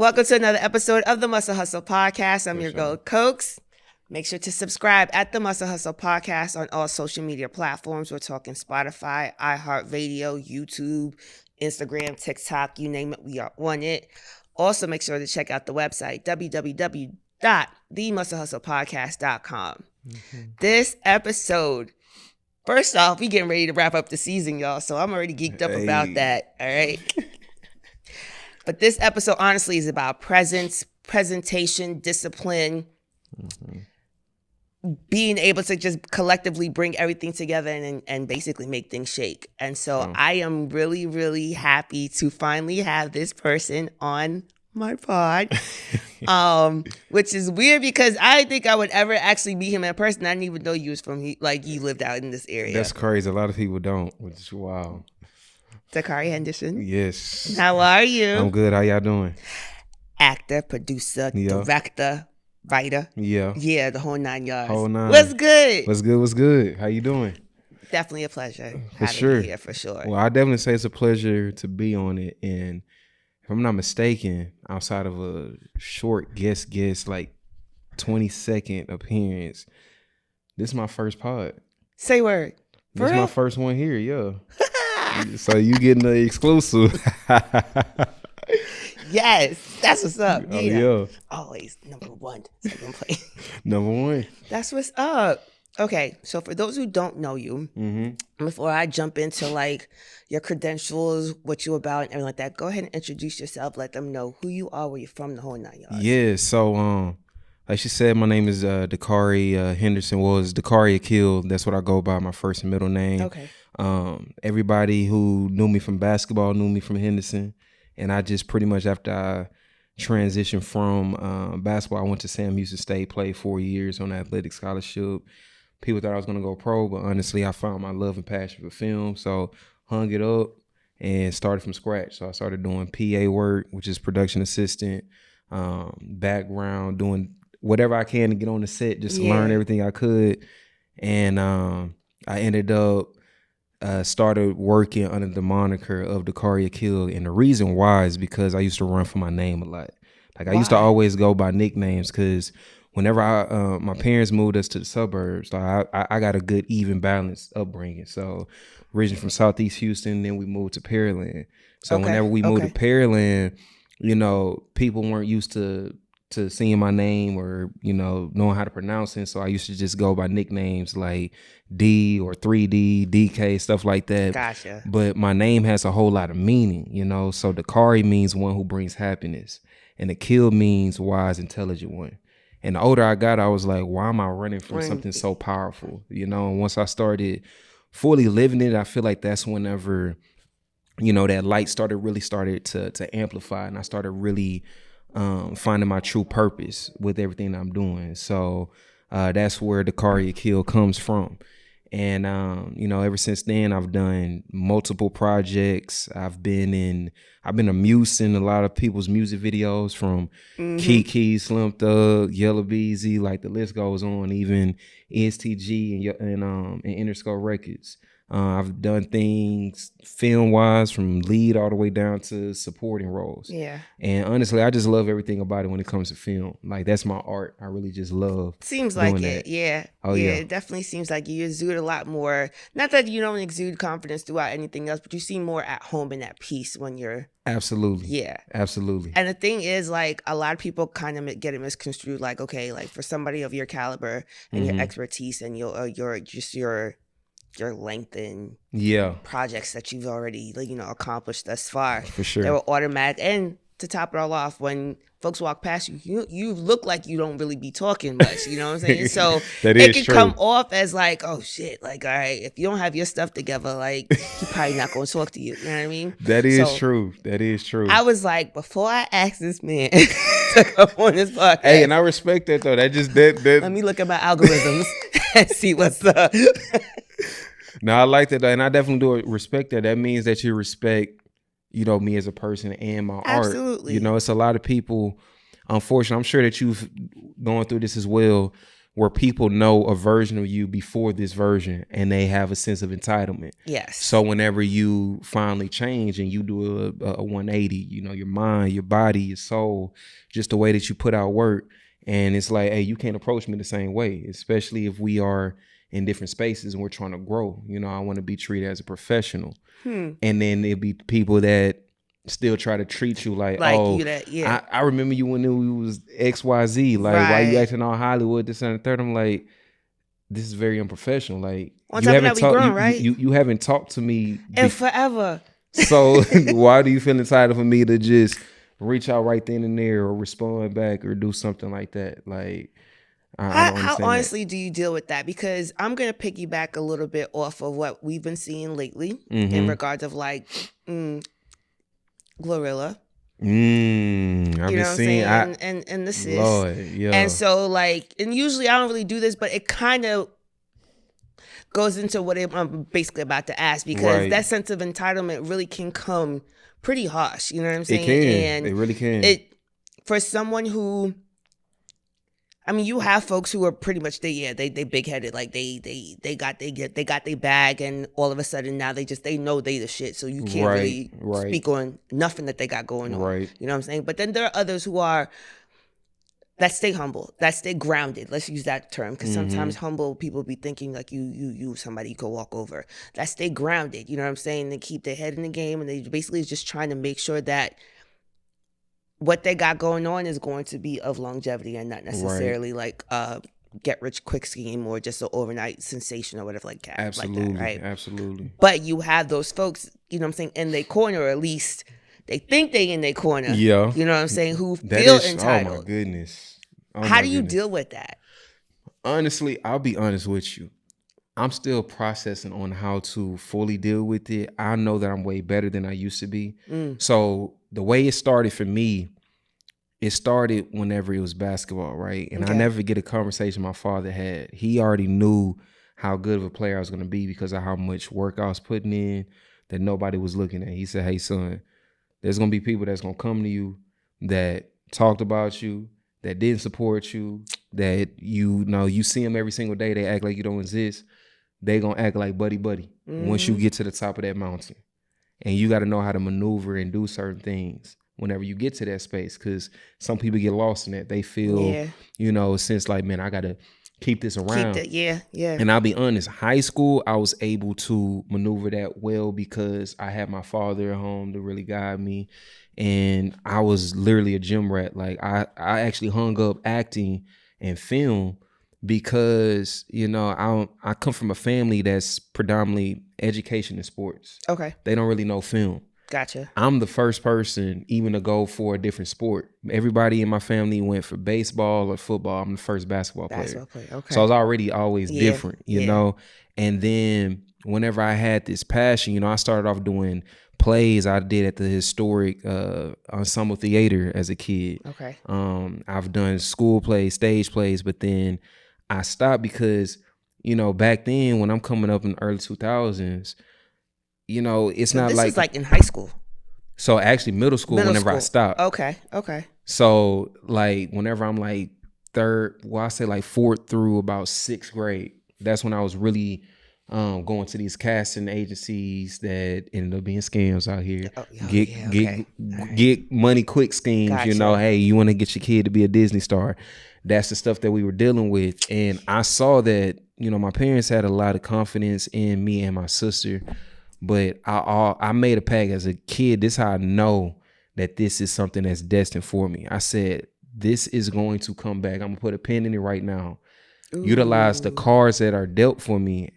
Welcome to another episode of the Muscle Hustle Podcast. I'm your girl, Cokes. Make sure to subscribe at the Muscle Hustle Podcast on all social media platforms. We're talking Spotify, iHeartRadio, YouTube, Instagram, TikTok, you name it, we are on it. Also, make sure to check out the website, www.themusclehustlepodcast.com. This episode, first off, we getting ready to wrap up the season, y'all, so I'm already geeked up about that, all right? But this episode, honestly, is about presence, presentation, discipline, being able to just collectively bring everything together and basically make things shake. And so I am really, really happy to finally have this person on my pod, which is weird because I didn't think I would ever actually meet him in person. I didn't even know you was from, like, you lived out in this area. That's crazy. A lot of people don't, which is wild. Dakari Henderson. Yes. How are you? I'm good. How y'all doing? Actor, producer, director, writer. Yeah. Yeah, the whole 9 yards. Whole nine. What's good? What's good? What's good? How you doing? Definitely a pleasure. For sure. You here, for sure. Well, I definitely say it's a pleasure to be on it. And if I'm not mistaken, outside of a short guest, like 20-second appearance, this is my first pod. Say word. This is my first one here, yeah. So you getting the exclusive. Yes, that's what's up. Oh, yeah. Always number one. Second place. Number one. That's what's up. Okay, so for those who don't know you, before I jump into like your credentials, what you about, and everything like that, go ahead and introduce yourself. Let them know who you are, where you're from, the whole 9 yards. Yeah, so like she said, my name is Dakari Henderson. Well, it's Dakari Akil. That's what I go by, my first and middle name. Okay. Everybody who knew me from basketball knew me from Henderson. And I just pretty much, after I transitioned from basketball, I went to Sam Houston State, played 4 years on an athletic scholarship. People thought I was going to go pro, but honestly, I found my love and passion for film. So hung it up and started from scratch. So I started doing PA work, which is production assistant, background, doing whatever I can to get on the set, just learn everything I could. And I ended up started working under the moniker of Dakari Akil. And the reason why is because I used to run for my name a lot. Like I used to always go by nicknames because whenever my parents moved us to the suburbs, so I got a good even balanced upbringing. So originally from Southeast Houston, then we moved to Pearland. So whenever we moved to Pearland, you know, people weren't used to seeing my name or, you know, knowing how to pronounce it. So I used to just go by nicknames like D or 3D, DK, stuff like that. Gotcha. But my name has a whole lot of meaning, you know. So Dakari means one who brings happiness. And Akil means wise, intelligent one. And the older I got, I was like, why am I running from something so powerful? You know, and once I started fully living it, I feel like that's whenever, you know, that light really started to amplify. And I started really finding my true purpose with everything I'm doing. So that's where Dakari Akil comes from. And you know, ever since then I've done multiple projects. I've been a muse in a lot of people's music videos, from Kiki, Slim Thug, Yellow Beezy, like the list goes on, even STG and Interscope Records. I've done things film-wise from lead all the way down to supporting roles. Yeah. And honestly, I just love everything about it when it comes to film. Like, that's my art. I really just love Seems like doing it, that. yeah. Oh, yeah. It definitely seems like you exude a lot more. Not that you don't exude confidence throughout anything else, but you seem more at home and at peace when you're... Absolutely. Yeah. Absolutely. And the thing is, like, a lot of people kind of get it misconstrued. Like, okay, like, for somebody of your caliber and your expertise and your length and projects that you've already, like, you know, accomplished thus far. For sure. They were automatic. And to top it all off, when folks walk past you look like you don't really be talking much. You know what I'm saying? So it can come off as like, oh shit, like, all right, if you don't have your stuff together, like, he probably not going to talk to you. You know what I mean? That is true. That is true. I was like, before I ask this man to come on this podcast. Hey, and I respect that though. That just that. Let me look at my algorithms and see what's up. No, I like that, and I definitely do respect that. That means that you respect, you know, me as a person and my art. Absolutely. You know, it's a lot of people, unfortunately, I'm sure that you've gone through this as well, where people know a version of you before this version and they have a sense of entitlement. Yes. So whenever you finally change and you do a 180, you know, your mind, your body, your soul, just the way that you put out work, and it's like, hey, you can't approach me the same way, especially if we are in different spaces and we're trying to grow. You know, I want to be treated as a professional. And then there'll be people that still try to treat you like oh, you that, yeah. I remember you when we was XYZ. Like, Right. why you acting all Hollywood, this and the third? I'm like, this is very unprofessional. Like, on top of that, we grown, right? You haven't talked to me and forever. So why do you feel entitled for me to just reach out right then and there or respond back or do something like that? Like, I don't how honestly that. do you deal with that? Because I'm going to piggyback a little bit off of what we've been seeing lately in regards of like Glorilla. I've been seeing and the sis. Lord, yeah. And so like, and usually I don't really do this, but it kind of goes into what I'm basically about to ask, because that sense of entitlement really can come pretty harsh. You know what I'm saying? It can. It really can. For someone who, I mean, you have folks who are pretty much they big headed, like they got their bag, and all of a sudden now they know they the shit, so you can't really speak on nothing that they got going on. Right. You know what I'm saying? But then there are others who are that stay humble, that stay grounded. Let's use that term, because sometimes humble people be thinking like you somebody you could walk over. That stay grounded. You know what I'm saying? They keep their head in the game, and they basically is just trying to make sure that what they got going on is going to be of longevity and not necessarily like get rich quick scheme or just an overnight sensation or whatever like that. Absolutely, like that, right? Absolutely. But you have those folks, you know what I'm saying, in their corner, or at least they think they in their corner. Yeah. You know what I'm saying? Who feel entitled. Oh my goodness. How do you deal with that? Honestly, I'll be honest with you. I'm still processing on how to fully deal with it. I know that I'm way better than I used to be. So the way it started for me, it started whenever it was basketball, right? And I never get a conversation my father had. He already knew how good of a player I was going to be because of how much work I was putting in that nobody was looking at. He said, hey, son, there's going to be people that's going to come to you that talked about you, that didn't support you, that you know you see them every single day. They act like you don't exist. They going to act like buddy once you get to the top of that mountain. And you got to know how to maneuver and do certain things whenever you get to that space, because some people get lost in that. They feel, you know, since like, man, I got to keep this around. Yeah. And I'll be honest, high school, I was able to maneuver that well because I had my father at home to really guide me. And I was literally a gym rat. Like I actually hung up acting and film because, you know, I come from a family that's predominantly education and sports. Okay. They don't really know film. Gotcha. I'm the first person even to go for a different sport. Everybody in my family went for baseball or football. I'm the first basketball player. Okay. So I was already always different, you know? And then whenever I had this passion, you know, I started off doing plays I did at the historic ensemble theater as a kid. Okay. I've done school plays, stage plays, but then I stopped because, you know, back then when I'm coming up in the early 2000s, you know, it's not this like... This is like in high school. So actually middle school whenever I stopped. Okay. So like whenever I'm like fourth through about sixth grade, that's when I was really going to these casting agencies that ended up being scams out here. Get money quick schemes, Gotcha. You know, hey, you want to get your kid to be a Disney star. That's the stuff that we were dealing with. And I saw that, you know, my parents had a lot of confidence in me and my sister, but I made a pact as a kid. This is how I know that this is something that's destined for me. I said, this is going to come back. I'm going to put a pin in it right now. Ooh. Utilize the cards that are dealt for me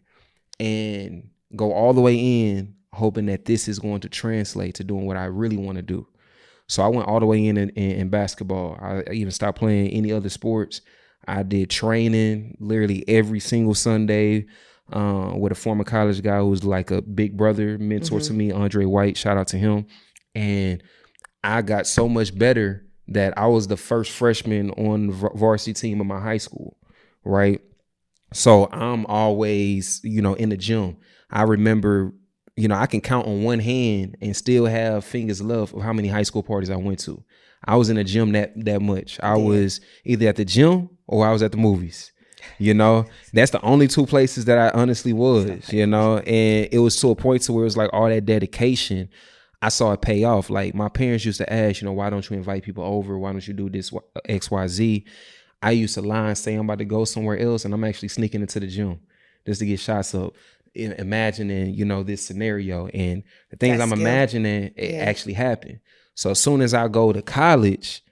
and go all the way in, hoping that this is going to translate to doing what I really want to do. So I went all the way in basketball. I even stopped playing any other sports. I did training literally every single Sunday with a former college guy who was like a big brother mentor to me, Andre White. Shout out to him. And I got so much better that I was the first freshman on the varsity team of my high school, right? So I'm always, you know, in the gym. I remember, you know, I can count on one hand and still have fingers left of how many high school parties I went to. I was in the gym that much. I was either at the gym or I was at the movies. You know, that's the only two places that I honestly was, you know, and it was to a point to where it was like all that dedication, I saw it pay off. Like my parents used to ask, you know, why don't you invite people over? Why don't you do this XYZ? I used to lie and say I'm about to go somewhere else and I'm actually sneaking into the gym just to get shots up. Imagining, you know, this scenario and the things I'm imagining it actually happened. So as soon as I go to college,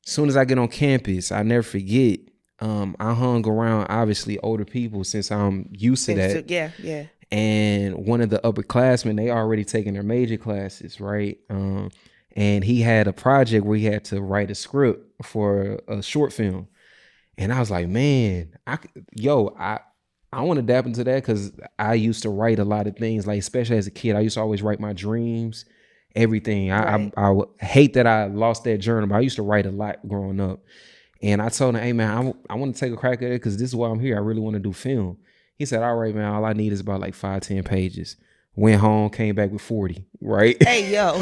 as soon as I get on campus, I never forget. I hung around obviously older people since I'm used to that. Yeah. And one of the upperclassmen, they already taken their major classes, right? And he had a project where he had to write a script for a short film. And I was like, man, I want to dap into that because I used to write a lot of things, like especially as a kid. I used to always write my dreams, everything. I hate that I lost that journal, but I used to write a lot growing up. And I told him, hey, man, I want to take a crack at it because this is why I'm here. I really want to do film. He said, all right, man, all I need is about like 5-10 pages. Went home, came back with 40, right? Hey, yo.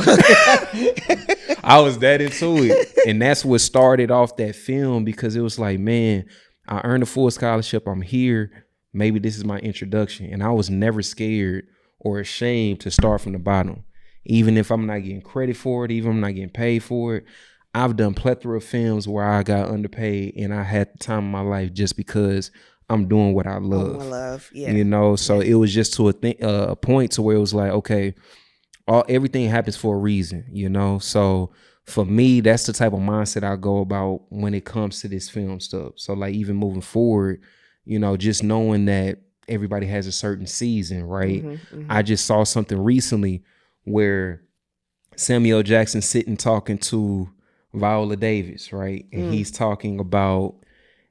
I was that into it. And that's what started off that film because it was like, man, I earned a full scholarship. I'm here. Maybe this is my introduction. And I was never scared or ashamed to start from the bottom. Even if I'm not getting credit for it, even if I'm not getting paid for it. I've done plethora of films where I got underpaid and I had the time of my life just because I'm doing what I love. You know, so it was just to a point to where it was like, okay, everything happens for a reason, you know? So for me, that's the type of mindset I go about when it comes to this film stuff. So like even moving forward, you know, just knowing that everybody has a certain season, right? I just saw something recently where Samuel Jackson sitting talking to Viola Davis, right? And he's talking about,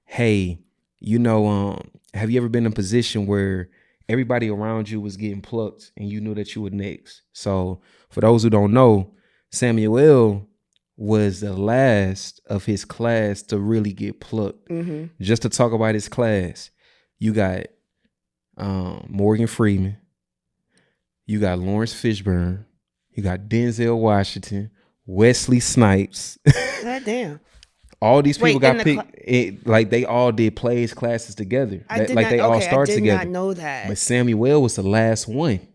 hey, you know, have you ever been in a position where everybody around you was getting plucked and you knew that you were next? So for those who don't know, Samuel was the last of his class to really get plucked. Just to talk about his class, you got Morgan Freeman, you got Lawrence Fishburne, you got Denzel Washington, Wesley Snipes. God damn. All these people got picked. Like they all did plays classes together. They all started together. I did not know that. But Samuel was the last one.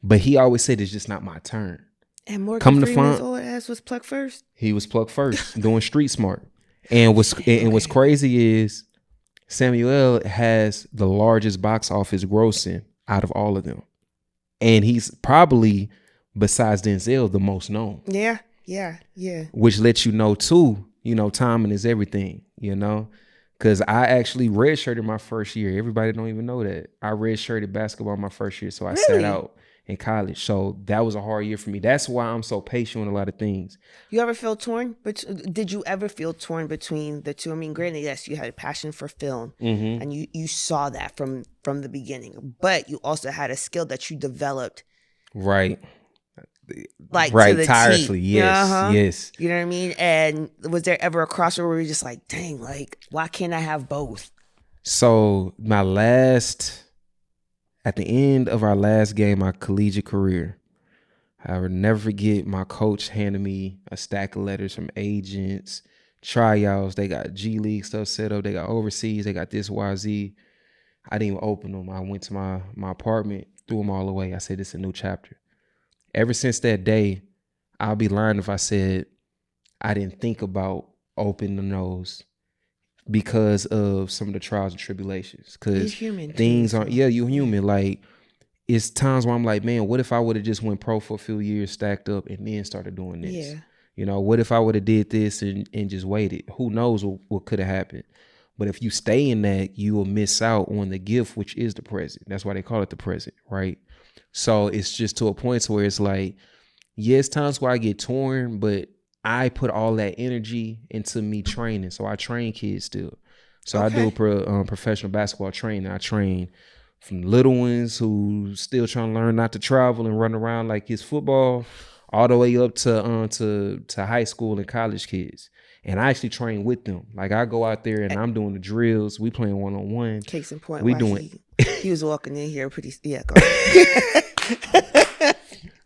But he always said it's just not my turn. And Morgan Freeman's old ass was plucked first? He was plucked first, doing Street Smart. And what's crazy is Samuel has the largest box office grossing out of all of them. And he's probably, besides Denzel, the most known. Yeah. Which lets you know too, you know, timing is everything, you know, because I actually redshirted my first year. Everybody don't even know that. I redshirted basketball my first year. So I sat out in college. So that was a hard year for me. That's why I'm so patient with a lot of things. You ever feel torn? Did you ever feel torn between the two? I mean, granted, yes, you had a passion for film and you saw that from the beginning, but you also had a skill that you developed. Right. Like right, tirelessly, yes. You know what I mean? And was there ever a crossroad where you're just like, dang, like, why can't I have both? So at the end of our last game, my collegiate career, I will never forget my coach handed me a stack of letters from agents, tryouts. They got G League stuff set up. They got overseas. They got this YZ. I didn't even open them. I went to my apartment, threw them all away. I said, this is a new chapter. Ever since that day, I'll be lying if I said I didn't think about opening those because of some of the trials and tribulations. Because things aren't, you're human. Like, it's times where I'm like, man, what if I would have just went pro for a few years, stacked up, and then started doing this? Yeah. You know, what if I would have did this and just waited? Who knows what could have happened? But if you stay in that, you will miss out on the gift, which is the present. That's why they call it the present, right? So it's just to a point where it's like, yes, times where I get torn, but I put all that energy into me training. So I train kids still. So I do professional basketball training. I train from little ones who still trying to learn not to travel and run around like it's football, all the way up to high school and college kids. And I actually train with them. Like I go out there and I'm doing the drills. We playing one-on-one. Case in point, we doing. He was walking in here pretty. Yeah, go ahead.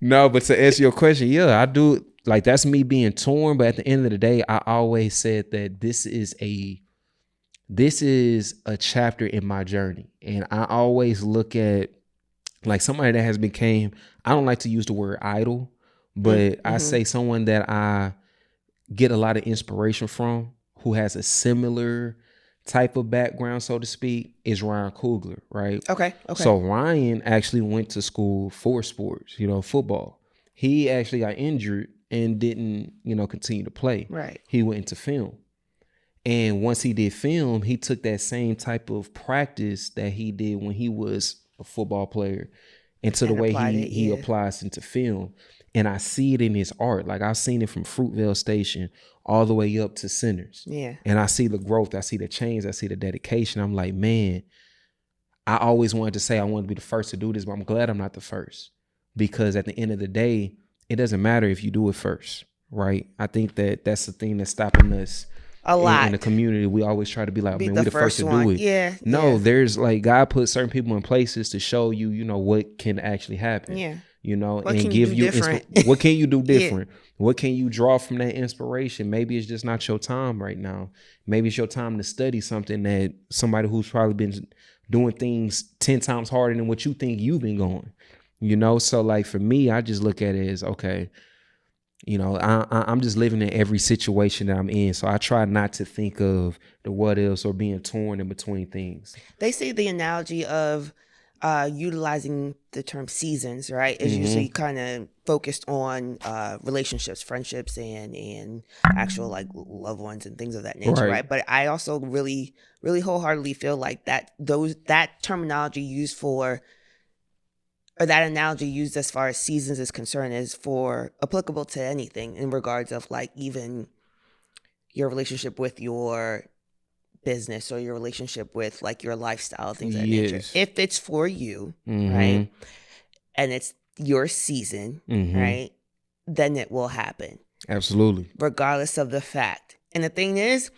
No, but to answer your question, yeah, I do. Like that's me being torn. But at the end of the day, I always said that this is this is a chapter in my journey. And I always look at like somebody that has became, I don't like to use the word idol, but I say someone that I get a lot of inspiration from, who has a similar type of background, so to speak, is Ryan Coogler, right? Okay. So Ryan actually went to school for sports, football. He actually got injured and didn't, continue to play. Right. He went into film. And once he did film, he took that same type of practice that he did when he was a football player into the way he applies into film. And I see it in his art. Like I've seen it from Fruitvale Station all the way up to Sinners. Yeah. And I see the growth. I see the change. I see the dedication. I'm like, man, I always wanted to say I wanted to be the first to do this, but I'm glad I'm not the first. Because at the end of the day, it doesn't matter if you do it first, right? I think that that's the thing that's stopping us a lot in the community. We always try to be like, man, we the first to one. do it. Yeah. No, there's like God put certain people in places to show you, what can actually happen. Yeah. And give you what can you do different? What can you draw from that inspiration? Maybe it's just not your time right now. Maybe it's your time to study something that somebody who's probably been doing things 10 times harder than what you think you've been going. So like for me, I just look at it as, okay, I'm just living in every situation that I'm in. So I try not to think of the what else or being torn in between things. They say the analogy of utilizing the term seasons, right, is usually kind of focused on relationships, friendships, and actual like loved ones and things of that nature, right? But I also really, really wholeheartedly feel like that terminology used for, or that analogy used as far as seasons is concerned, is for applicable to anything in regards of like even your relationship with your business or your relationship with like your lifestyle, things of that nature. If it's for you, right, and it's your season, right, then it will happen. Absolutely. Regardless of the fact. And the thing is,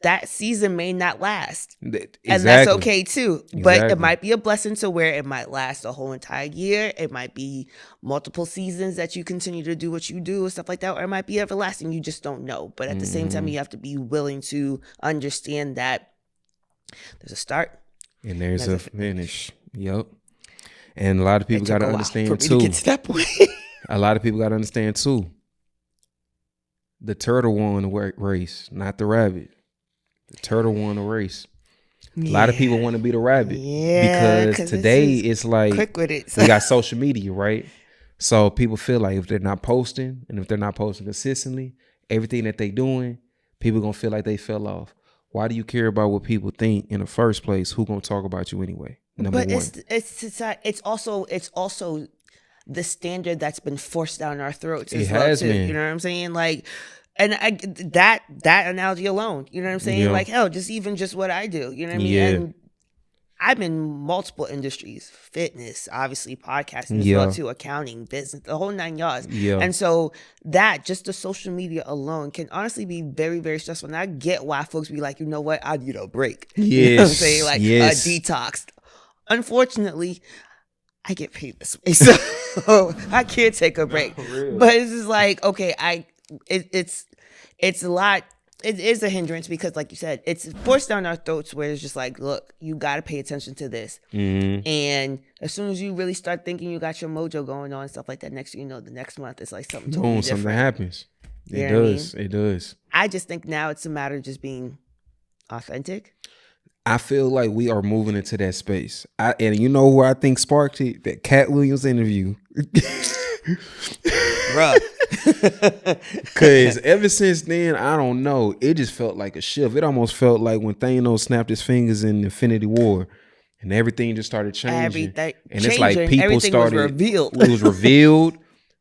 that season may not last. Exactly. And that's okay too. But it might be a blessing to where it might last a whole entire year. It might be multiple seasons that you continue to do what you do and stuff like that. Or it might be everlasting. You just don't know. But at the same time, you have to be willing to understand that there's a start. And there's a finish. Yep. And a lot of people got to understand too. To get to that point. A lot of people got to understand too. The turtle won the race, not the rabbit. The turtle won the race. A lot of people want to be the rabbit. Yeah. Because today it's like quick with it. We got social media, right? So people feel like if they're not posting and if they're not posting consistently, everything that they doing, people going to feel like they fell off. Why do you care about what people think in the first place? Who going to talk about you anyway? Number one. It's also the standard that's been forced down our throats as it well has too. Been. You know what I'm saying? Like, and that analogy alone, you know what I'm saying? Like, hell, just what I do, you know what I mean? Yeah. And I'm in multiple industries, fitness, obviously podcasting as well too, accounting, business, the whole 9 yards. Yeah. And so that, just the social media alone can honestly be very, very stressful. And I get why folks be like, you know what, I need a break. Yes. You know what I'm saying? Like a detox. Unfortunately, I get paid this way, so I can't take a break. But it's just like, okay, it's a lot. It is a hindrance because, like you said, it's forced down our throats where it's just like, look, you got to pay attention to this. And as soon as you really start thinking you got your mojo going on and stuff like that, next thing you know, the next month it's like something totally different. Something happens. It does. It does. I just think now it's a matter of just being authentic. I feel like we are moving into that space. And you know where I think sparked it? That Cat Williams interview. Bruh. Because ever since then, I don't know. It just felt like a shift. It almost felt like when Thanos snapped his fingers in Infinity War and everything just started changing. It's like people started. Was revealed. It was revealed.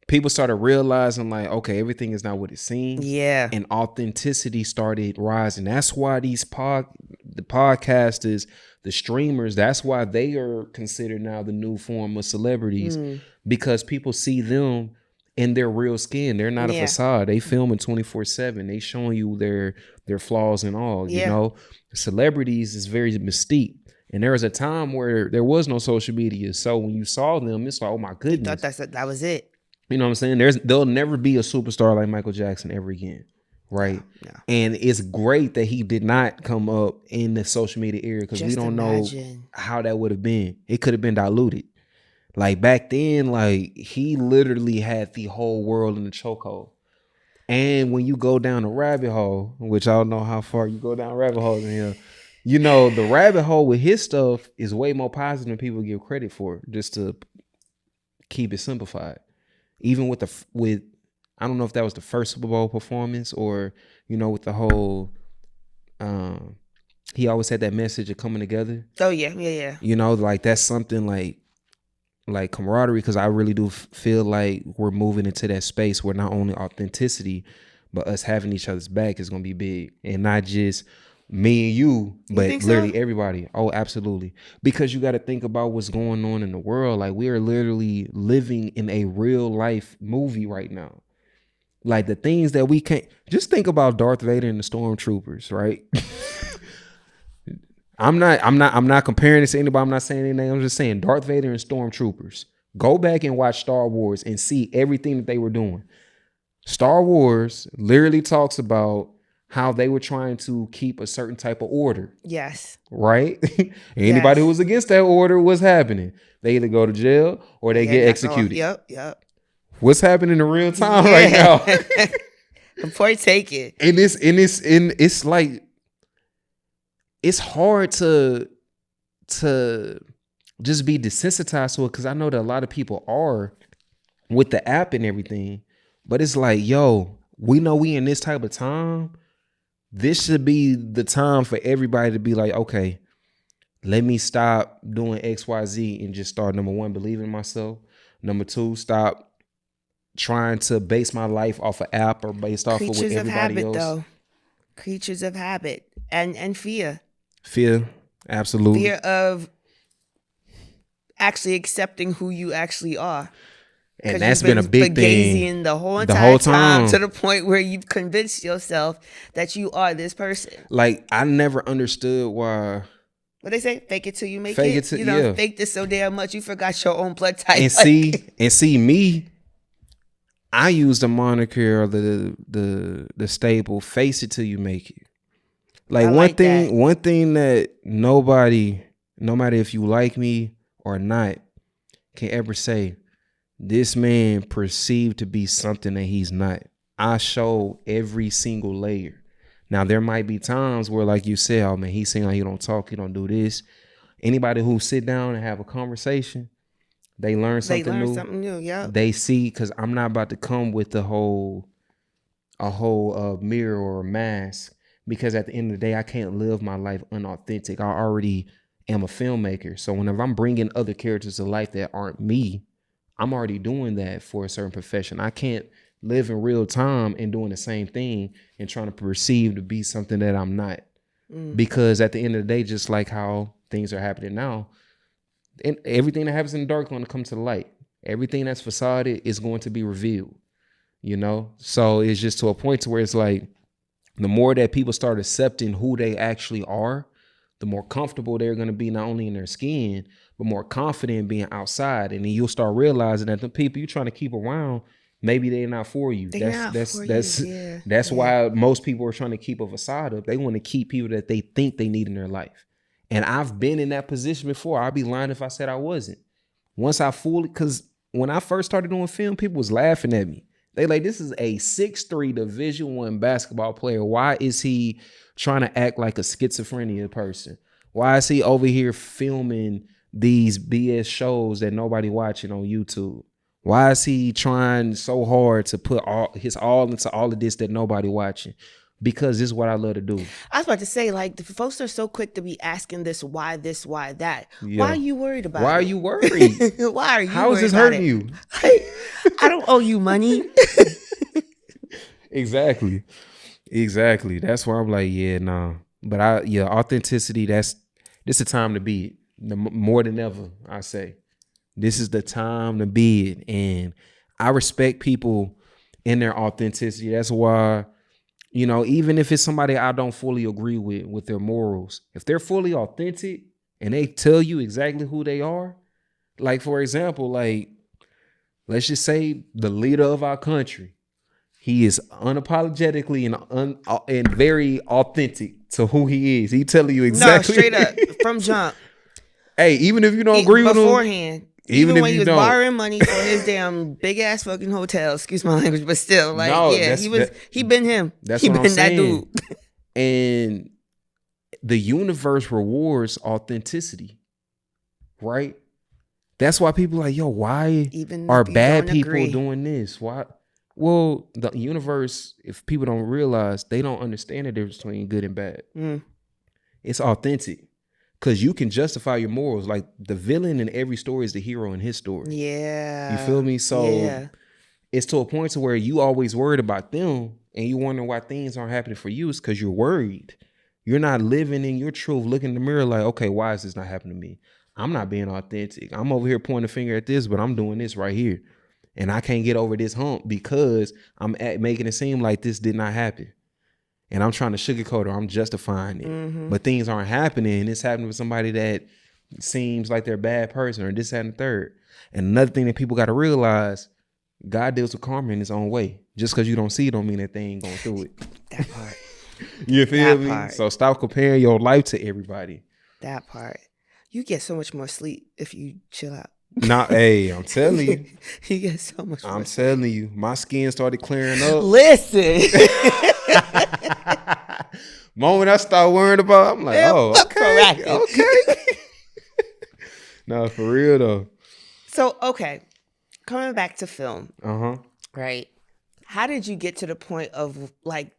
People started realizing like, okay, everything is not what it seems. Yeah. And authenticity started rising. That's why the podcasters, the streamers, that's why they are considered now the new form of celebrities because people see them in their real skin. They're not a facade. They filming 24/7. They showing you their flaws and all, you know. Celebrities is very mystique. And there was a time where there was no social media. So when you saw them, it's like, oh my goodness. You thought that was it. You know what I'm saying? There'll never be a superstar like Michael Jackson ever again. right? No. And it's great that he did not come up in the social media era because we don't know how that would have been. It could have been diluted. Like back then, like he literally had the whole world in the chokehold. And when you go down a rabbit hole, which I don't know how far you go down rabbit holes in here, you know, the rabbit hole with his stuff is way more positive than people give credit for, just to keep it simplified. Even with I don't know if that was the first Super Bowl performance or, you know, with the whole, he always had that message of coming together. Oh yeah. You know, like that's something like camaraderie, because I really do feel like we're moving into that space where not only authenticity, but us having each other's back is going to be big, and not just me and you, but literally everybody. Oh, absolutely. Because you got to think about what's going on in the world. Like we are literally living in a real life movie right now. Like the things that we can't just think about Darth Vader and the Stormtroopers, right? I'm not comparing this to anybody. I'm not saying anything. I'm just saying Darth Vader and Stormtroopers. Go back and watch Star Wars and see everything that they were doing. Star Wars literally talks about how they were trying to keep a certain type of order. Yes. Right? Anybody who was against that order, what's happening? They either go to jail or they get executed. Yep. What's happening in real time right now? Point taken. And it's like, it's hard to just be desensitized to it, because I know that a lot of people are with the app and everything, but it's like, yo, we know we in this type of time. This should be the time for everybody to be like, okay, let me stop doing XYZ and just start, number one, believing in myself. Number two, stop trying to base my life off of app or based off of what everybody habit, else. Though. Creatures of habit and fear. Fear, absolutely. Fear of actually accepting who you actually are. And that's been a big thing the whole entire time to the point where you've convinced yourself that you are this person. Like I never understood why. What they say, fake it till you make it. You know, fake this so damn much you forgot your own blood type. And see me. I use the moniker or the staple, face it till you make it. Like one thing that nobody, no matter if you like me or not, can ever say, this man perceived to be something that he's not. I show every single layer. Now there might be times where, like you said, oh man, he seems like he don't talk, he don't do this. Anybody who sit down and have a conversation, they learn something new. Yeah. They see, because I'm not about to come with a whole mirror or a mask, because at the end of the day, I can't live my life unauthentic. I already am a filmmaker. So whenever I'm bringing other characters to life that aren't me, I'm already doing that for a certain profession. I can't live in real time and doing the same thing and trying to perceive to be something that I'm not. Because at the end of the day, just like how things are happening now, and everything that happens in the dark is going to come to the light. Everything that's facaded is going to be revealed, you know? So it's just to a point to where it's like, the more that people start accepting who they actually are, the more comfortable they're going to be, not only in their skin, but more confident being outside. And then you'll start realizing that the people you're trying to keep around, maybe they're not for you. That's why most people are trying to keep a facade up. They want to keep people that they think they need in their life. And I've been in that position before. I'd be lying if I said I wasn't. Once I fully, because when I first started doing film, people was laughing at me. They like, this is a 6'3" Division I basketball player. Why is he trying to act like a schizophrenia person? Why is he over here filming these BS shows that nobody watching on YouTube? Why is he trying so hard to put his all into all of this that nobody watching? Because this is what I love to do. I was about to say, like, the folks are so quick to be asking this, why that? Yeah. Why are you worried about it? Why are you worried? Why are you How is this hurting you? Like, I don't owe you money. Exactly. That's why I'm like, yeah, nah. But authenticity, this is the time to be it. More than ever, I say. This is the time to be it. And I respect people in their authenticity. That's why, you know, even if it's somebody I don't fully agree with their morals, if they're fully authentic and they tell you exactly who they are, like, for example, like, let's just say the leader of our country, He is unapologetically and very authentic to who he is. He telling you exactly. No, straight up from jump. Hey, even if you don't agree with him beforehand, even if when you he was don't. borrowing money for his damn big ass fucking hotel, excuse my language, but still, like, No, yeah, he been him. That's he what been I'm that saying. dude. And the universe rewards authenticity, right? That's why people are like, yo, why Even are if you bad don't people agree. doing this? Why? Well, the universe, if people don't realize, they don't understand the difference between good and bad. It's authentic. Because you can justify your morals. Like, the villain in every story is the hero in his story. Yeah. You feel me? So yeah. It's to a point to where you always worried about them and you wonder why things aren't happening for you. It's because you're worried. You're not living in your truth, looking in the mirror like, okay, why is this not happening to me? I'm not being authentic. I'm over here pointing a finger at this, but I'm doing this right here. And I can't get over this hump because I'm making it seem like this did not happen. And I'm trying to sugarcoat it, or I'm justifying it. But things aren't happening. It's happening with somebody that seems like they're a bad person or this, that, and the third. And another thing that people got to realize, God deals with karma in his own way. Just because you don't see it don't mean that they ain't going through it. That part. You feel me? Part. So stop comparing your life to everybody. That part. You get so much more sleep if you chill out. Nah, hey, I'm telling you. You get so much more I'm sleep. telling you. My skin started clearing up. Listen. Moment I start worrying about, I'm like, okay. Okay. No, for real though. So, okay. Coming back to film. Right. How did you get to the point of like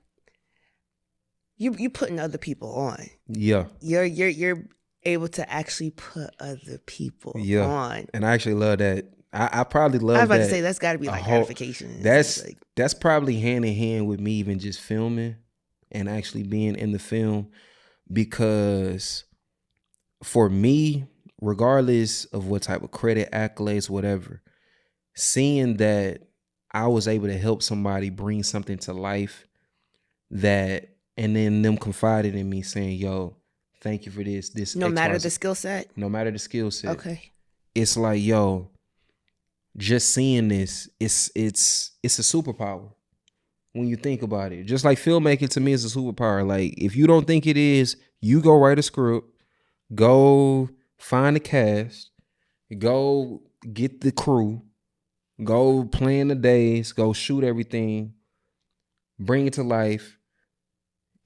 you putting other people on? Yeah. You're able to actually put other people on. And I actually love that. I probably love that. I was about to say that's got to be like gratification. That's probably hand in hand with me even just filming and actually being in the film, because for me, regardless of what type of credit, accolades, whatever, seeing that I was able to help somebody bring something to life that, and then them confided in me saying, yo, thank you for this. No matter XYZ. the skill set? No matter the skill set. Okay. It's like, yo, just seeing this, it's a superpower when you think about it. Just like filmmaking to me is a superpower. Like, if you don't think it is, you go write a script, go find the cast, go get the crew, go plan the days, go shoot everything, bring it to life,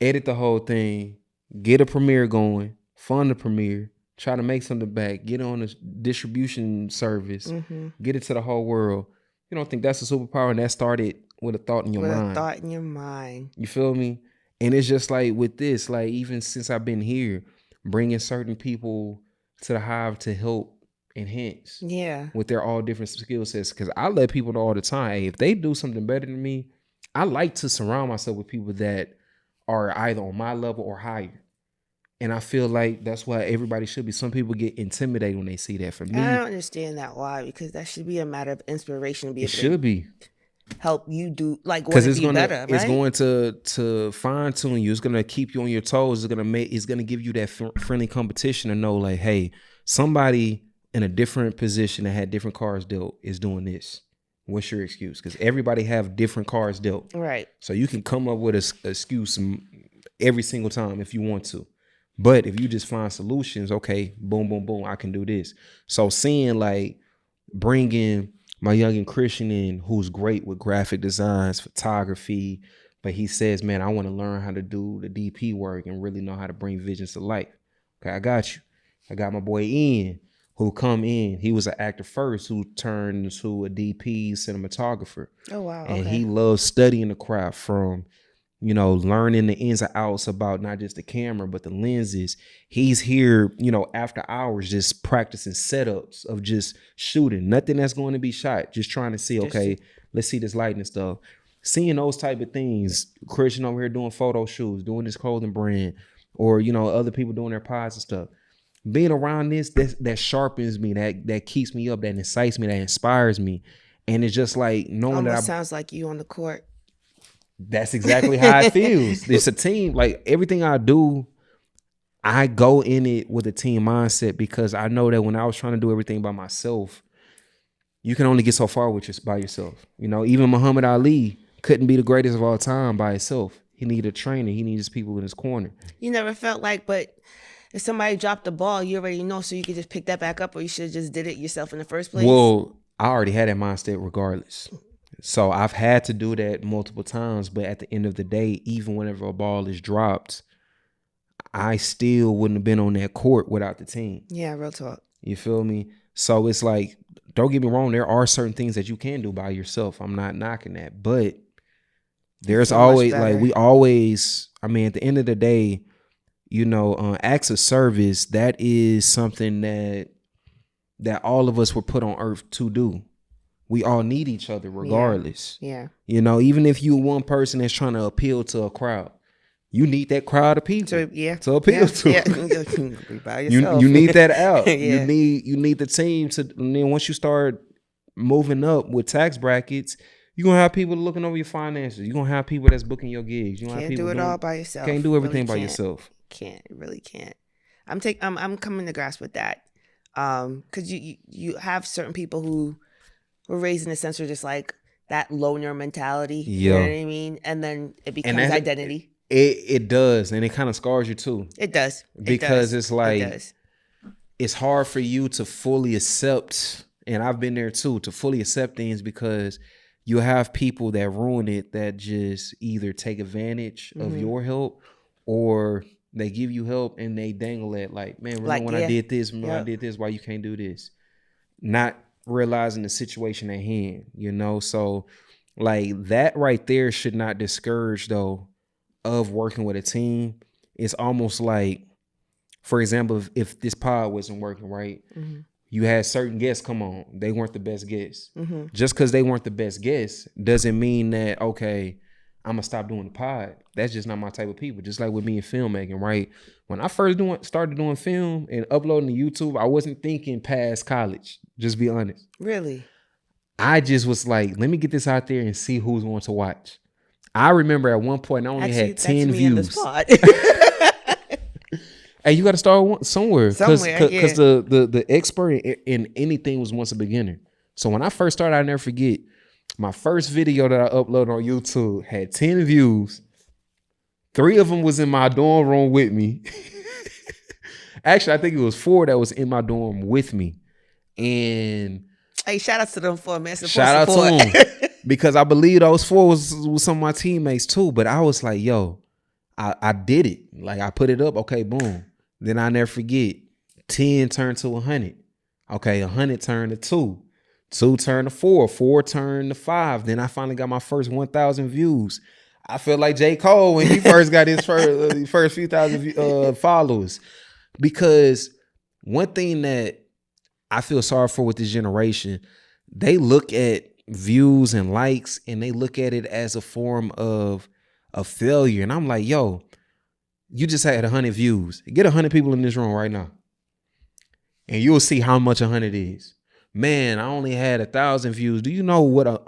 edit the whole thing, get a premiere going, fund the premiere, try to make something back, get on a distribution service, get it to the whole world. You don't think that's a superpower? And that started with a thought in your mind. With a thought in your mind. You feel me? And it's just like with this, like even since I've been here, bringing certain people to the hive to help enhance. Yeah. With their all different skill sets. Because I let people know all the time, hey, if they do something better than me, I like to surround myself with people that are either on my level or higher. And I feel like that's why everybody should be. Some people get intimidated when they see that. For me, I don't understand that. Why? Because that should be a matter of inspiration to be able it should be. Help you do like what be better, right? It's going to fine tune you. It's gonna keep you on your toes. It's gonna give you that friendly competition to know, like, hey, somebody in a different position that had different cards dealt is doing this. What's your excuse? Because everybody have different cards dealt, right? So you can come up with a excuse every single time if you want to. But if you just find solutions, okay, boom, boom, boom, I can do this. So seeing like bringing my youngin' Christian in, who's great with graphic designs, photography, but he says, man, I want to learn how to do the DP work and really know how to bring visions to life. Okay, I got you. I got my boy Ian, who come in. He was an actor first who turned into a DP cinematographer. Oh, wow. And he loves studying the craft from, you know, learning the ins and outs about not just the camera, but the lenses. He's here, you know, after hours, just practicing setups of just shooting. Nothing that's going to be shot. Just trying to see, okay, let's see this lighting and stuff. Seeing those type of things. Christian over here doing photo shoots, doing this clothing brand, or, you know, other people doing their pods and stuff. Being around this, that sharpens me, that keeps me up, that incites me, that inspires me. And it's just like knowing that sounds like you on the court. That's exactly how it feels. It's a team. Like everything I do, I go in it with a team mindset, because I know that when I was trying to do everything by myself, you can only get so far by yourself. You know, even Muhammad Ali couldn't be the greatest of all time by himself. He needed a trainer. He needed people in his corner. You never felt like, but if somebody dropped the ball, you already know, so you could just pick that back up, or you should have just did it yourself in the first place? Well, I already had that mindset regardless. So I've had to do that multiple times, but at the end of the day, even whenever a ball is dropped, I still wouldn't have been on that court without the team. Yeah, real talk. You feel me? So it's like, don't get me wrong, there are certain things that you can do by yourself. I'm not knocking that. But there's so always, like, we always, I mean, at the end of the day, you know, acts of service, that is something that all of us were put on earth to do. We all need each other regardless. Yeah. You know, even if you one person that's trying to appeal to a crowd, you need that crowd of people to appeal to. Yeah. You need that out. Yeah. You need the team to. And then once you start moving up with tax brackets, you're gonna have people looking over your finances. You're gonna have people that's booking your gigs. You can't do it all by yourself. Can't do everything by yourself. Really can't. I'm coming to grasp with that. Because you have certain people who were raised in a sense of just like that loner mentality. You know what I mean? And then it becomes identity. It does, and it kind of scars you too. It does. Because it's like it's hard for you to fully accept, and I've been there too, to fully accept things, because you have people that ruin it, that just either take advantage of your help, or they give you help and they dangle it like, man, remember when I did this, I did this, why you can't do this? Not realizing the situation at hand, you know? So like that right there should not discourage though of working with a team. It's almost like, for example, if this pod wasn't working, right? Mm-hmm. You had certain guests come on. They weren't the best guests. Mm-hmm. Just because they weren't the best guests doesn't mean that, okay, I'm going to stop doing the pod. That's just not my type of people. Just like with me in filmmaking, right? When I first started doing film and uploading to YouTube, I wasn't thinking past college. Just be honest. Really? I just was like, let me get this out there and see who's going to watch. I remember at one point I only had 10 views. Hey, you got to start somewhere. Because the expert in anything was once a beginner. So when I first started, I never forget, my first video that I uploaded on YouTube had 10 views. 3 of them was in my dorm room with me. Actually, I think it was 4 that was in my dorm with me. And hey, shout out to them for man. Shout out to them. Because I believe those 4 was some of my teammates too. But I was like, yo, I did it. Like I put it up. Okay, boom. Then I never forget. 10 turned to 100. Okay, 100 turned to 2. 2 turned to 4. 4 turned to 5. Then I finally got my first 1,000 views. I feel like J. Cole when he first got his first few thousand followers. Because one thing that I feel sorry for with this generation, they look at views and likes and they look at it as a form of a failure. And I'm like, yo, you just had 100 views. Get 100 people in this room right now. And you'll see how much 100 is. Man, I only had 1,000 views. Do you know what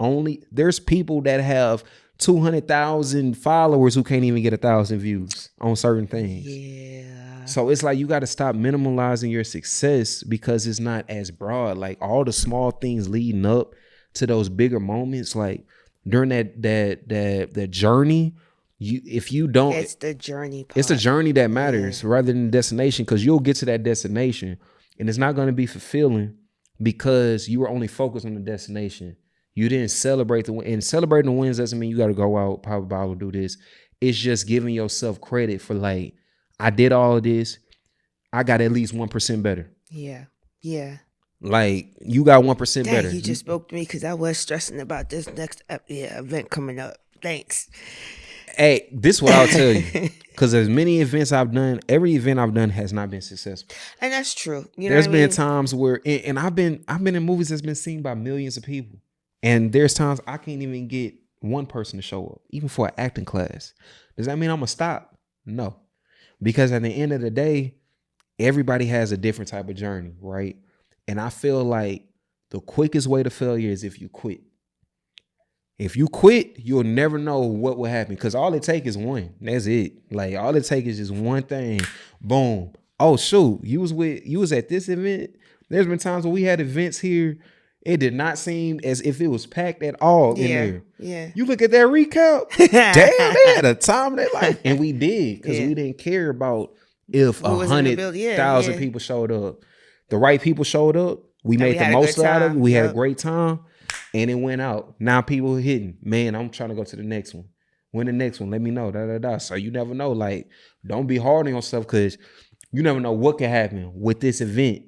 there's people that have 200,000 followers who can't even get 1,000 views on certain things. Yeah. So it's like you got to stop minimalizing your success because it's not as broad. Like all the small things leading up to those bigger moments, like during that journey, if you don't, it's the journey part. It's the journey that matters rather than the destination, because you'll get to that destination and it's not going to be fulfilling because you were only focused on the destination. You didn't celebrate the win. And celebrating the wins doesn't mean you got to go out, pop a bottle, do this. It's just giving yourself credit for like, I did all of this. I got at least 1% better. Yeah. Yeah. Like you got 1% better. You just spoke to me because I was stressing about this next event coming up. Thanks. Hey, this is what I'll tell you. Because as many events I've done, every event I've done has not been successful. And that's true. You know There's been times where, and I've been in movies that's been seen by millions of people. And there's times I can't even get one person to show up, even for an acting class. Does that mean I'm going to stop? No. Because at the end of the day, everybody has a different type of journey, right? And I feel like the quickest way to failure is if you quit. If you quit, you'll never know what will happen, because all it takes is one. That's it. Like all it takes is just one thing. Boom. Oh shoot, you was at this event. There's been times where we had events here It did not seem as if it was packed at all in there. Yeah. You look at that recap, damn, they had a time of their life. And we did, because we didn't care about if Who was in the building? 100,000 people showed up. The right people showed up. We made the most out of it. We had a great time. And it went out. Now people are hitting. Man, I'm trying to go to the next one. When the next one? Let me know. So you never know. Like, don't be hard on yourself, because you never know what can happen with this event.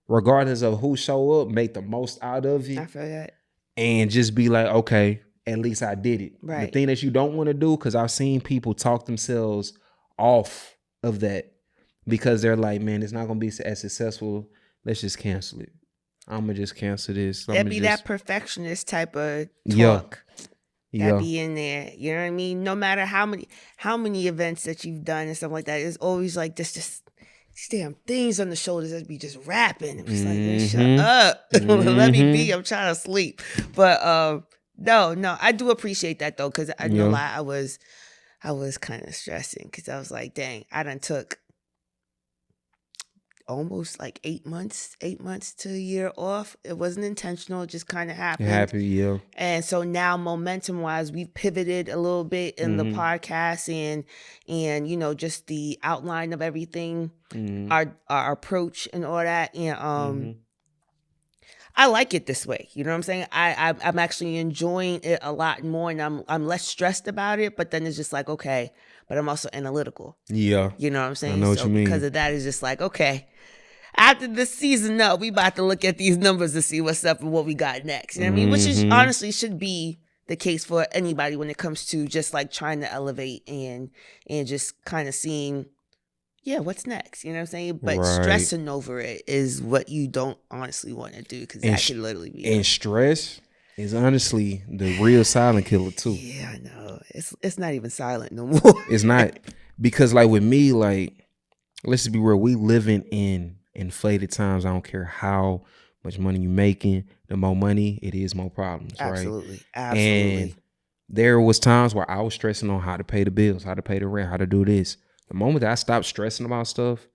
Regardless of who show up, make the most out of it. I feel that. And just be like, okay, at least I did it. Right. The thing that you don't want to do, because I've seen people talk themselves off of that because they're like, man, it's not going to be as successful. Let's just cancel it. I'm going to just cancel this. That'd be that perfectionist type of talk. That be in there. You know what I mean? No matter how many events that you've done and stuff like that, it's always like this just damn things on the shoulders that be just rapping. I'm just like, man, shut up. Let me be. I'm trying to sleep. But no, I do appreciate that though, because I know I was kind of stressing, because I was like, dang, I done took almost like 8 months to a year off. It wasn't intentional, it just kind of happened. Happy. And so now momentum wise, we've pivoted a little bit in the podcast and you know, just the outline of everything, our approach and all that. And I like it this way. You know what I'm saying? I'm actually enjoying it a lot more, and I'm less stressed about it. But then it's just like, okay, but I'm also analytical. Yeah. You know what I'm saying? I know what you mean. Because of that, it's just like, okay, after this season up, we about to look at these numbers to see what's up and what we got next. You know what I mean? Which is honestly should be the case for anybody when it comes to just like trying to elevate and just kind of seeing, what's next? You know what I'm saying? But stressing over it is what you don't honestly want to do, because that could literally be. And stress is honestly the real silent killer too. Yeah, I know. It's not even silent no more. It's not, because like with me, like, let's just be real, we living in inflated times. I don't care how much money you making. The more money it is, more problems. Absolutely. Right? Absolutely. And there was times where I was stressing on how to pay the bills, how to pay the rent, how to do this. The moment that I stopped stressing about stuff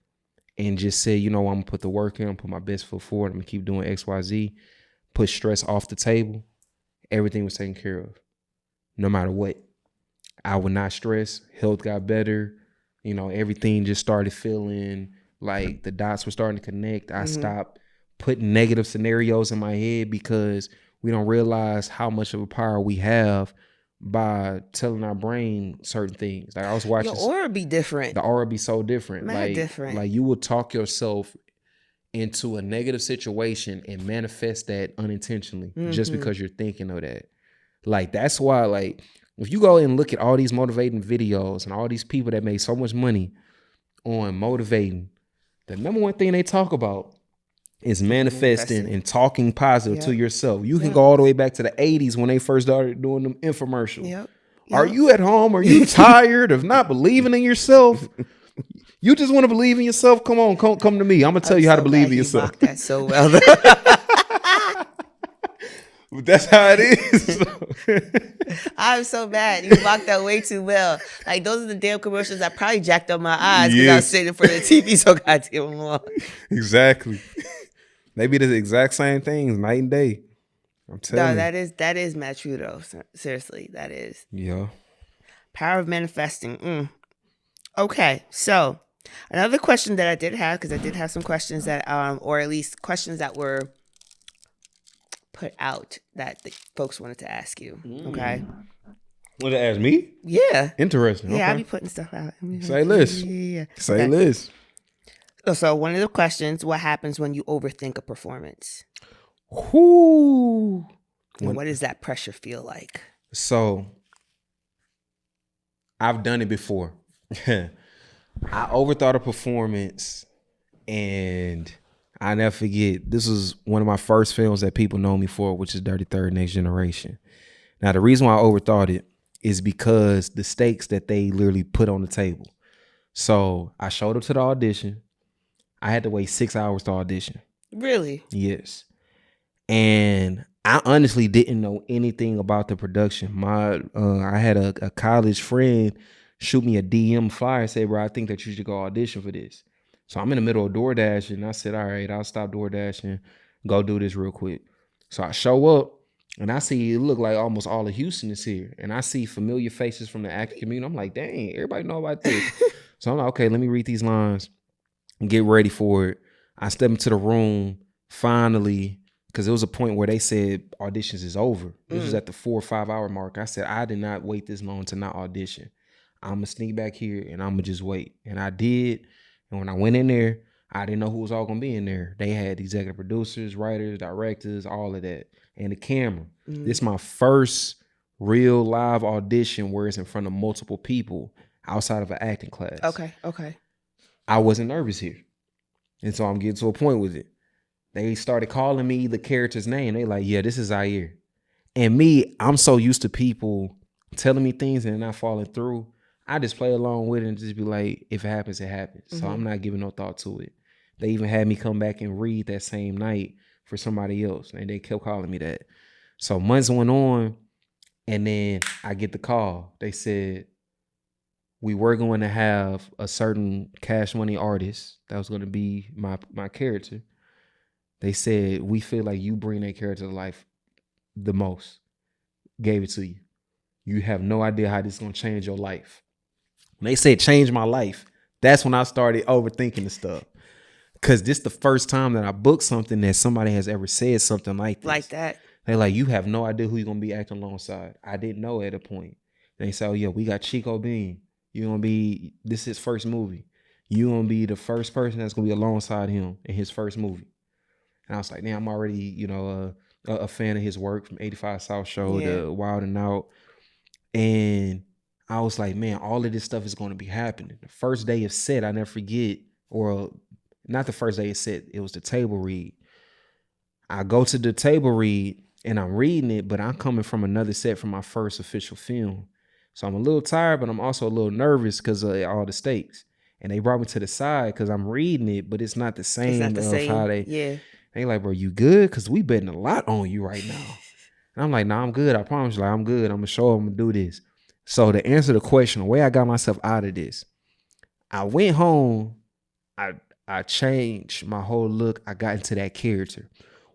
and just said, you know, I'm gonna put the work in, put my best foot forward, I'm gonna keep doing XYZ, put stress off the table, everything was taken care of. No matter what. I would not stress. Health got better. You know, everything just started feeling like the dots were starting to connect. I stopped putting negative scenarios in my head, because we don't realize how much of a power we have by telling our brain certain things. Like I was watching. Your aura be different. The aura be so different. Mad different. Like you will talk yourself into a negative situation and manifest that unintentionally just because you're thinking of that. Like that's why, like, if you go and look at all these motivating videos and all these people that made so much money on motivating, the number one thing they talk about is manifesting and talking positive to yourself. You can go all the way back to the 80s when they first started doing them infomercials. Yep. Are you at home? Are you tired of not believing in yourself? You just want to believe in yourself? Come on, come to me. I'm going to tell you how to believe in yourself. You that so well. But that's how it is. I'm so mad. You mocked that way too well. Like, those are the damn commercials that probably jacked up my eyes because I was sitting in front of the TV so goddamn long. Exactly. They be the exact same things, night and day. I'm telling you. That is mad true though. Seriously, that is. Yeah. Power of manifesting. Okay, so another question that I did have, because I did have some questions that, or at least questions that were put out that the folks wanted to ask you. Okay. Want to ask me? Yeah. Interesting. Yeah, okay. I be putting stuff out. Say list. Yeah. Say list. So one of the questions: what happens when you overthink a performance? Whoo. And what does that pressure feel like? So I've done it before. I overthought a performance, and I never forget, this was one of my first films that people know me for, which is Dirty Third Next Generation. Now, the reason why I overthought it is because the stakes that they literally put on the table. So I showed up to the audition. I had to wait 6 hours to audition. Really? Yes. And I honestly didn't know anything about the production. I had a college friend shoot me a DM flyer and say, bro, I think that you should go audition for this. So I'm in the middle of DoorDash, and I said, all right, I'll stop DoorDash and go do this real quick. So I show up and I see it look like almost all of Houston is here. And I see familiar faces from the acting community. I'm like, dang, everybody know about this. So I'm like, okay, let me read these lines and get ready for it. I step into the room finally, because it was a point where they said auditions is over. This was at the 4 or 5 hour mark. I said, I did not wait this long to not audition. I'm going to sneak back here and I'm going to just wait. And I did. And when I went in there, I didn't know who was all going to be in there. They had executive producers, writers, directors, all of that. And the camera. This is my first real live audition where it's in front of multiple people outside of an acting class. Okay. I wasn't nervous here. And so I'm getting to a point with it. They started calling me the character's name. They like, yeah, this is Zaire. And me, I'm so used to people telling me things and not following through. I just play along with it and just be like, if it happens, it happens. So I'm not giving no thought to it. They even had me come back and read that same night for somebody else. And they kept calling me that. So months went on. And then I get the call. They said, we were going to have a certain Cash Money artist that was going to be my character. They said, we feel like you bring that character to life the most. Gave it to you. You have no idea how this is going to change your life. When they said change my life, that's when I started overthinking the stuff. Because this the first time that I booked something that somebody has ever said something like this. Like that. They like, you have no idea who you're going to be acting alongside. I didn't know at a point. They said, oh yeah, we got Chico Bean. You're going to be, this is his first movie. You're going to be the first person that's going to be alongside him in his first movie. And I was like, damn, I'm already, a fan of his work from 85 South Show to Wild and Out. And I was like, man, all of this stuff is going to be happening. The first day of set, I never forget, or not the first day of set, it was the table read. I go to the table read and I'm reading it, but I'm coming from another set from my first official film. So I'm a little tired, but I'm also a little nervous because of all the stakes. And they brought me to the side because I'm reading it, but it's not the same how they. They like, bro, you good? Because we betting a lot on you right now. And I'm like, nah, I'm good. I promise you, like, I'm good. I'm going to show them, I'm going to do this. So to answer the question, the way I got myself out of this, I went home. I changed my whole look. I got into that character.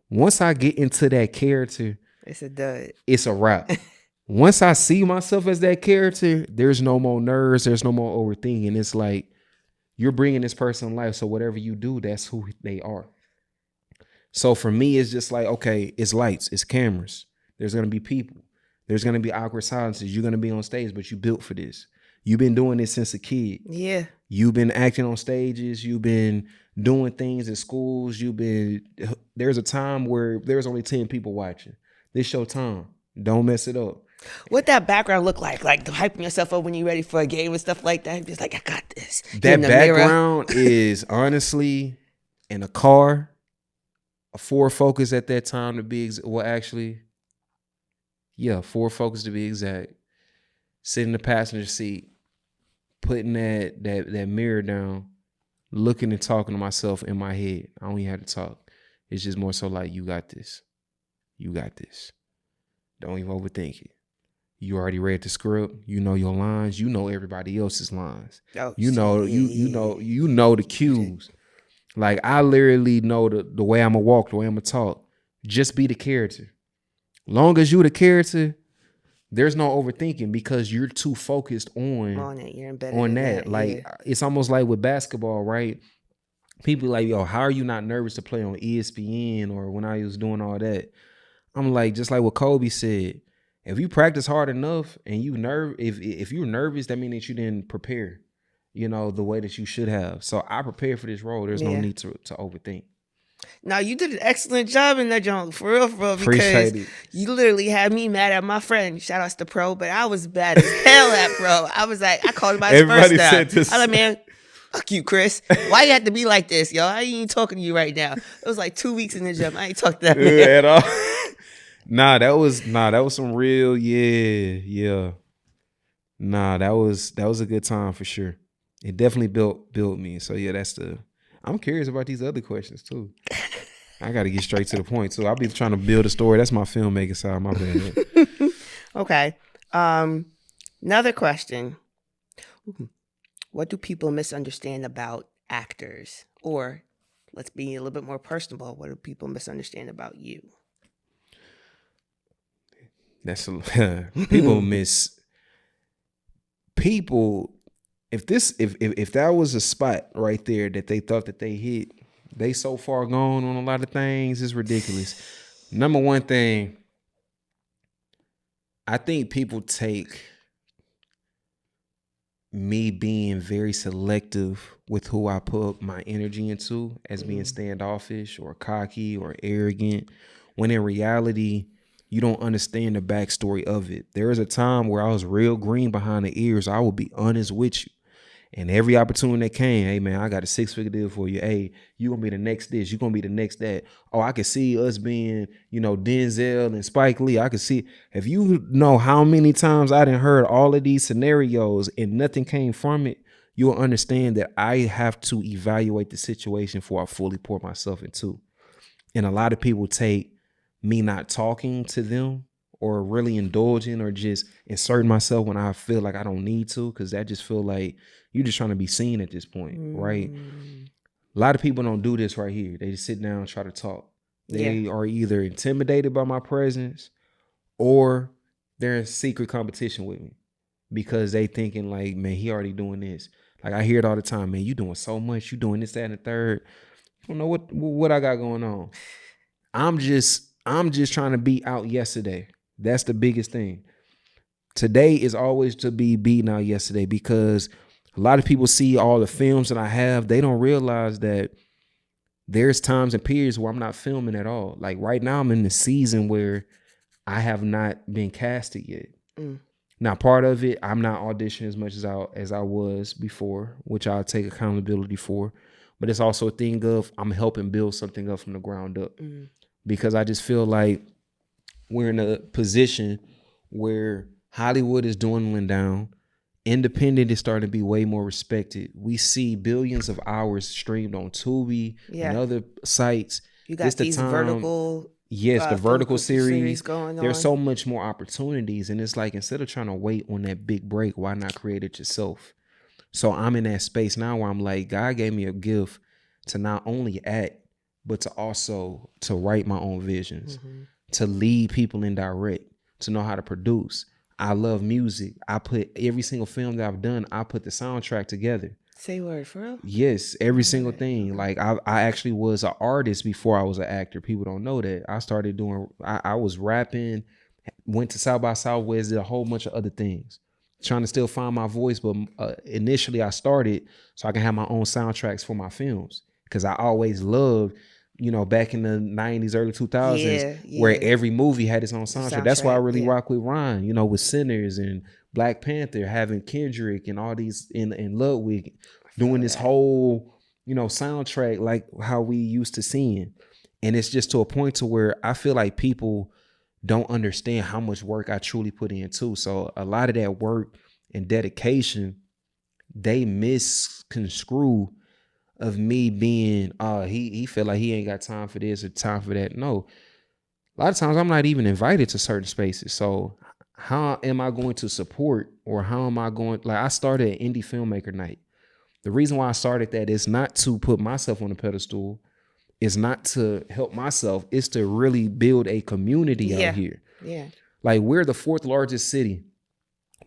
Once I get into that character, it's a dud. It's a wrap. Once I see myself as that character, there's no more nerves. There's no more overthinking. It's like you're bringing this person in life. So whatever you do, that's who they are. So for me, it's just like, okay, it's lights, it's cameras. There's going to be people. There's going to be awkward silences. You're going to be on stage, but you built for this. You've been doing this since a kid. Yeah. You've been acting on stages. You've been doing things at schools. There's a time where there's only 10 people watching. This your time. Don't mess it up. What that background look like hyping yourself up when you're ready for a game and stuff like that? Just like, I got this. That background is honestly in a car, a Ford Focus at that time to be Ford Focus to be exact. Sitting in the passenger seat, putting that mirror down, looking and talking to myself in my head. I don't even have to talk. It's just more so like, you got this. You got this. Don't even overthink it. You already read the script. You know your lines. You know everybody else's lines. Oh, you know the cues. Like I literally know the way I'm gonna walk, the way I'm gonna talk. Just be the character. Long as you the character, there's no overthinking because you're too focused on it. You're embedded on that. Like it's almost like with basketball, right? People like, yo, how are you not nervous to play on ESPN or when I was doing all that? I'm like, just like what Kobe said, if you practice hard enough and if you're nervous, that means that you didn't prepare, the way that you should have. So I prepared for this role. There's no need to overthink. Now you did an excellent job in that joint, for real, because you literally had me mad at my friend. Shout outs to Pro, but I was bad as hell at Pro. I was like, I called him out his first time. I was like, man, fuck you, Chris. Why you have to be like this, yo? I ain't even talking to you right now. It was like 2 weeks in the gym. I ain't talked to that man at all. That was some real, yeah. That was a good time for sure. It definitely built me. So yeah, I'm curious about these other questions too. I got to get straight to the point too. I'll be trying to build a story. That's my filmmaking side. My bad. Okay. Another question. What do people misunderstand about actors? Or let's be a little bit more personable. What do people misunderstand about you? That's people miss people. If that was a spot right there that they thought that they hit, they so far gone on a lot of things. It's ridiculous. Number one thing, I think people take me being very selective with who I put my energy into as being standoffish or cocky or arrogant, when in reality, you don't understand the backstory of it. There was a time where I was real green behind the ears. I will be honest with you. And every opportunity that came, hey man, I got a 6-figure deal for you. Hey, you gonna be the next this, you gonna be the next that. Oh, I could see us being, Denzel and Spike Lee. I could see, if you know how many times I done heard all of these scenarios and nothing came from it, you'll understand that I have to evaluate the situation before I fully pour myself into. And a lot of people take me not talking to them or really indulging or just inserting myself when I feel like I don't need to, because that just feel like you're just trying to be seen at this point, right? A lot of people don't do this right here. They just sit down and try to talk. They are either intimidated by my presence or they're in secret competition with me because they thinking like, man, he already doing this. Like I hear it all the time, man, you doing so much, you doing this, that, and the third. You don't know what I got going on. I'm just trying to be out yesterday. That's the biggest thing. Today is always to be beaten out yesterday, because a lot of people see all the films that I have. They don't realize that there's times and periods where I'm not filming at all. Like right now, I'm in the season where I have not been casted yet. Now, part of it, I'm not auditioning as much as I was before, which I'll take accountability for. But it's also a thing of I'm helping build something up from the ground up. Because I just feel like we're in a position where Hollywood is dwindling down. Independent is starting to be way more respected. We see billions of hours streamed on Tubi and other sites. You got these vertical, the vertical series going on. There's so much more opportunities, and it's like, instead of trying to wait on that big break, why not create it yourself? So I'm in that space now where I'm like, God gave me a gift to not only act, but to also to write my own visions, to lead people and direct, to know how to produce. I love music. I put every single film that I've done, I put the soundtrack together. Say word, for real? Yes, every single thing. Like I actually was an artist before I was an actor. People don't know that. I started doing, I was rapping, went to South by Southwest, did a whole bunch of other things, trying to still find my voice. But initially I started so I can have my own soundtracks for my films, because I always loved, back in the 90s, early 2000s, where every movie had its own soundtrack. That's why I really rock with Ryan, with Sinners and Black Panther, having Kendrick and all these in Ludwig doing this whole, soundtrack like how we used to seeing. And it's just to a point to where I feel like people don't understand how much work I truly put in too. So a lot of that work and dedication, they misconstrue of me being, he feel like he ain't got time for this or time for that. No, a lot of times I'm not even invited to certain spaces. So how am I going to support, or how am I going? Like, I started an indie filmmaker night. The reason why I started that is not to put myself on a pedestal. It's not to help myself. It's to really build a community out here. Yeah. Like, we're the 4th largest city.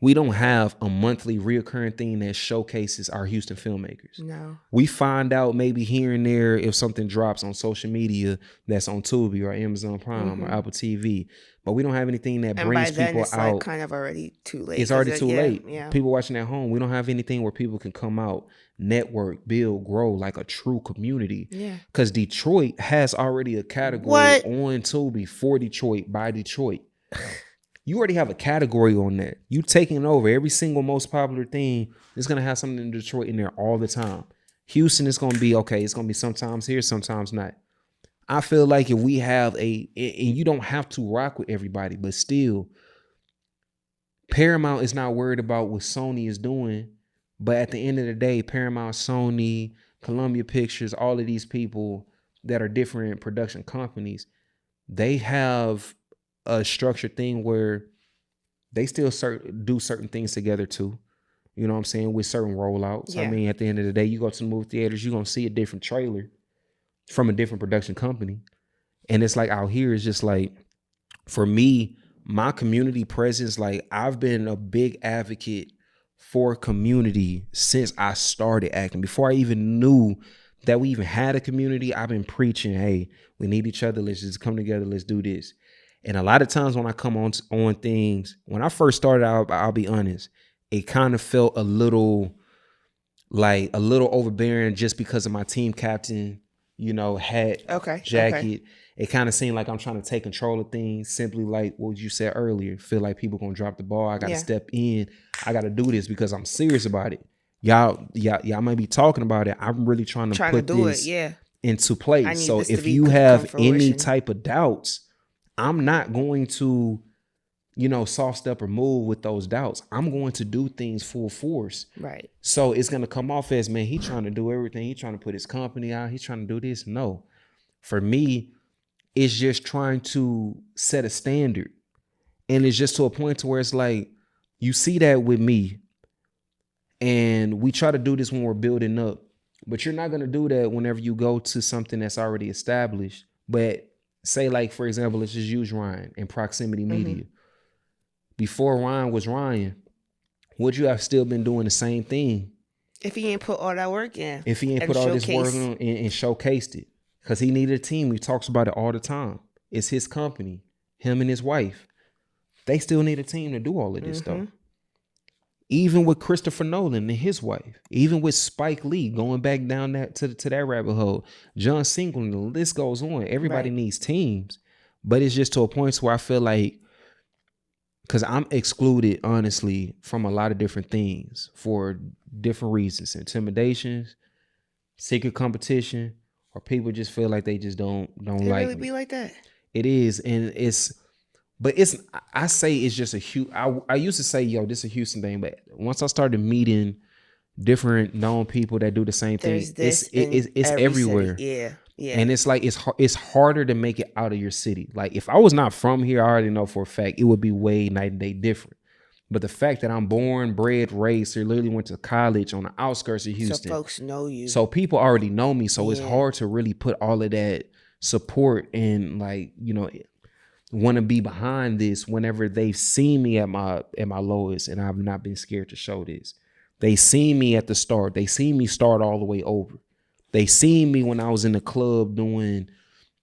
We don't have a monthly reoccurring thing that showcases our Houston filmmakers. No. We find out maybe here and there if something drops on social media that's on Tubi or Amazon Prime or Apple TV, but we don't have anything that brings people it's out. Like kind of already too late. It's already too late. Yeah. People watching at home, we don't have anything where people can come out, network, build, grow like a true community. Yeah. Because Detroit has already a category on Tubi for Detroit by Detroit. You already have a category on that. You taking over every single most popular thing. It's going to have something in Detroit in there all the time. Houston is going to be okay. It's going to be sometimes here, sometimes not. I feel like if we have and you don't have to rock with everybody, but still, Paramount is not worried about what Sony is doing. But at the end of the day, Paramount, Sony, Columbia Pictures, all of these people that are different production companies, they have a structured thing where they still do certain things together too. You know what I'm saying? With certain rollouts. Yeah. I mean, at the end of the day, you go to the movie theaters, you're going to see a different trailer from a different production company. And it's like out here, it's just like, for me, my community presence, like I've been a big advocate for community since I started acting. Before I even knew that we even had a community, I've been preaching, hey, we need each other. Let's just come together. Let's do this. And a lot of times when I come on things, when I first started out, I'll be honest, it kind of felt a little overbearing just because of my team captain, hat, jacket. It kind of seemed like I'm trying to take control of things, simply like what you said earlier. Feel like people gonna drop the ball. I gotta step in. I gotta do this because I'm serious about it. Y'all might be talking about it. I'm really trying to put this into place. So if you have any type of doubts, I'm not going to, soft step or move with those doubts. I'm going to do things full force. Right. So it's going to come off as, man, he trying to do everything. He trying to put his company out. He's trying to do this. No. For me, it's just trying to set a standard. And it's just to a point to where it's like, you see that with me. And we try to do this when we're building up. But you're not going to do that whenever you go to something that's already established. But say, like, for example, let's just use Ryan and proximity media. Before Ryan was Ryan, would you have still been doing the same thing? If he ain't put all that work in. If he ain't put all this work in and showcased it. Because he needed a team. He talks about it all the time. It's his company, him and his wife. They still need a team to do all of this stuff. Even with Christopher Nolan and his wife. Even with Spike Lee, going back down to that rabbit hole. John Singleton, the list goes on. Everybody needs teams. But it's just to a point where I feel like, because I'm excluded, honestly, from a lot of different things for different reasons. Intimidations, secret competition, or people just feel like they just don't like me. It really be like that. It is, and I say it's just a huge, I used to say, this is a Houston thing, but once I started meeting different known people that do the same thing, it's everywhere. City. Yeah. And it's like, it's harder to make it out of your city. Like if I was not from here, I already know for a fact it would be way night and day different. But the fact that I'm born, bred, raised, or literally went to college on the outskirts of Houston. So folks know you. So people already know me. So it's hard to really put all of that support and want to be behind this whenever they've seen me at my lowest, and I've not been scared to show this. They seen me at the start. They seen me start all the way over. They seen me when I was in the club doing,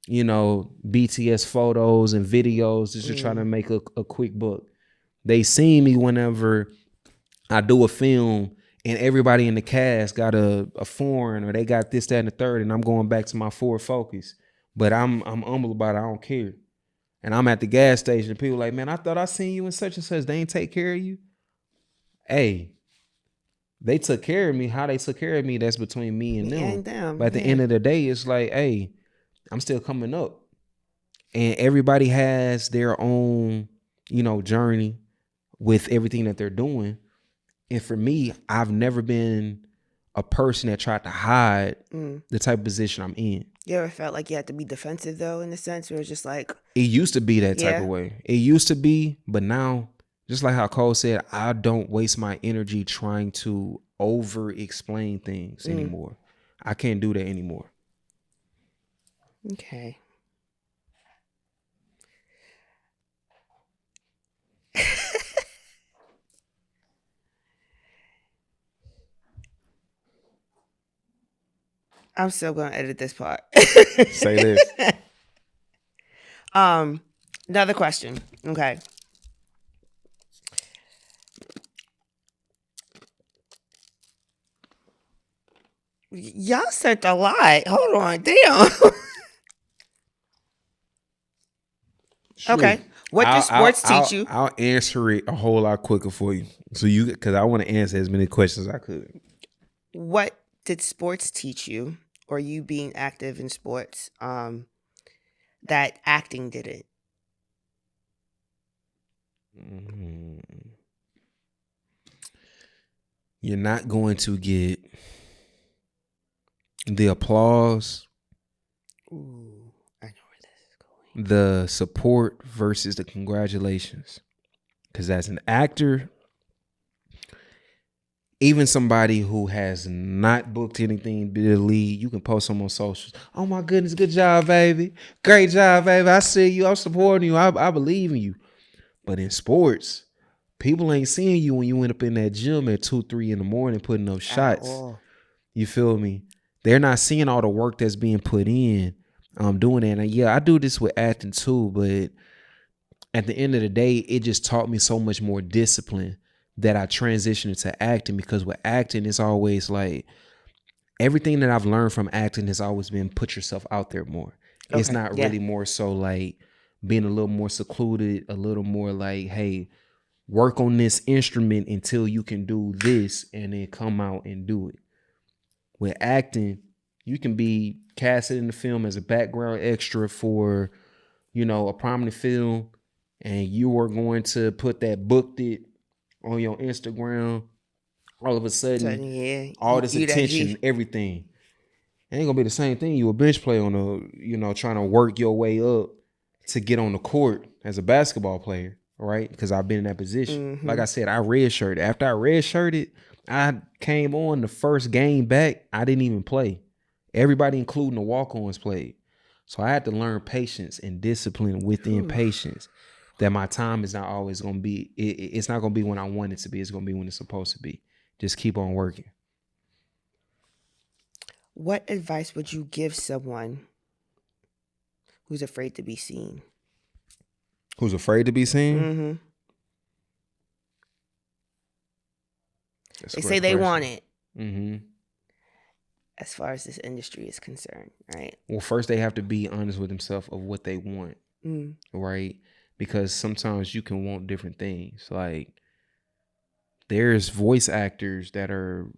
BTS photos and videos just to try to make a quick buck. They seen me whenever I do a film and everybody in the cast got a foreign, or they got this, that, and the third, and I'm going back to my forward focus. But I'm humble about it. I don't care. And I'm at the gas station and people like, man, I thought I seen you in such and such. They ain't take care of you. Hey, they took care of me. How they took care of me, that's between me and them. But at the end of the day, it's like, hey, I'm still coming up. And everybody has their own, journey with everything that they're doing. And for me, I've never been a person that tried to hide the type of position I'm in. You ever felt like you had to be defensive, though, in a sense, where it's just like... It used to be that type of way. It used to be, but now... Just like how Cole said, I don't waste my energy trying to over-explain things anymore. I can't do that anymore. Okay. I'm still going to edit this part. Say this. Another question. Okay. Y'all said a lot. Hold on. Damn. Okay. What does sports teach you? I'll answer it a whole lot quicker for you. Because I want to answer as many questions as I could. What did sports teach you, or you being active in sports, that acting didn't? You're not going to get the applause, I know where this is going. the support versus the congratulations. Because as an actor, even somebody who has not booked anything to the lead, you can post them on socials. Oh my goodness, good job, baby. Great job, baby. I see you. I'm supporting you. I believe in you. But in sports, people ain't seeing you when you went up in that gym at 2, 3 in the morning putting up At shots. all. You feel me? They're not seeing all the work that's being put in doing that. And yeah, I do this with acting too, but at the end of the day, it just taught me so much more discipline that I transitioned into acting, because with acting, it's always like everything that I've learned from acting has always been put yourself out there more. It's Okay. not Yeah. really more so like being a little more secluded, a little more like, hey, work on this instrument until you can do this and then come out and do it. With acting, you can be casted in the film as a background extra for, a prominent film, and you are going to put that booked it on your Instagram. All of a So sudden, yeah, all this you that attention, G. everything. It ain't gonna be the same thing. You a bench player on trying to work your way up to get on the court as a basketball player, right? Because I've been in that position. Mm-hmm. Like I said, I redshirted. After I redshirted, I came on the first game back. I didn't even play. Everybody, including the walk-ons, played. So I had to learn patience and discipline within patience. That my time is not always gonna be. It's not gonna be when I want it to be. It's gonna be when it's supposed to be. Just keep on working. What advice would you give someone who's afraid to be seen? Who's afraid to be seen? Mm-hmm. That's They say they want it. Mm-hmm. As far as this industry is concerned, right? Well, first they have to be honest with themselves of what they want, right? Because sometimes you can want different things. Like there's voice actors that are,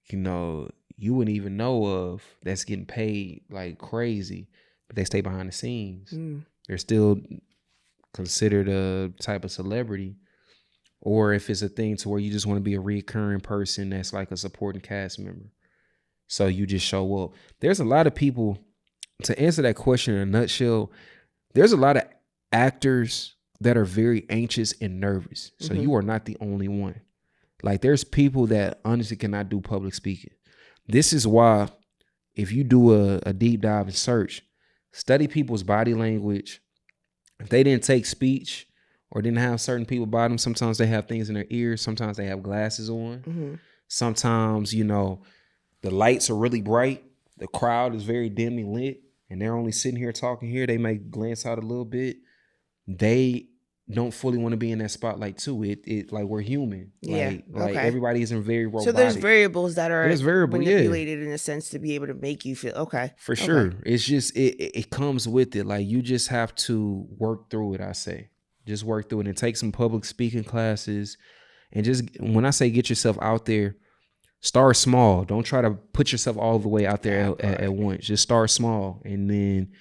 you wouldn't even know of, that's getting paid like crazy, but they stay behind the scenes. They're still considered a type of celebrity. Or if it's a thing to where you just want to be a recurring person that's like a supporting cast member. So you just show up. There's a lot of people, to answer that question in a nutshell, there's a lot of actors that are very anxious and nervous. So you are not the only one. Like there's people that honestly cannot do public speaking. This is why if you do a deep dive and search, study people's body language. If they didn't take speech or didn't have certain people by them, sometimes they have things in their ears. Sometimes they have glasses on. Sometimes, the lights are really bright. The crowd is very dimly lit and they're only sitting here talking here. They may glance out a little bit. They don't fully want to be in that spotlight too. It like we're human. Yeah. Like Okay. everybody isn't very robotic. So there's variables that are manipulated yeah. in a sense to be able to make you feel okay. For sure. It's just it comes with it. Like you just have to work through it, I say. Just work through it and take some public speaking classes. And just when I say get yourself out there, start small. Don't try to put yourself all the way out there at once. Just start small and then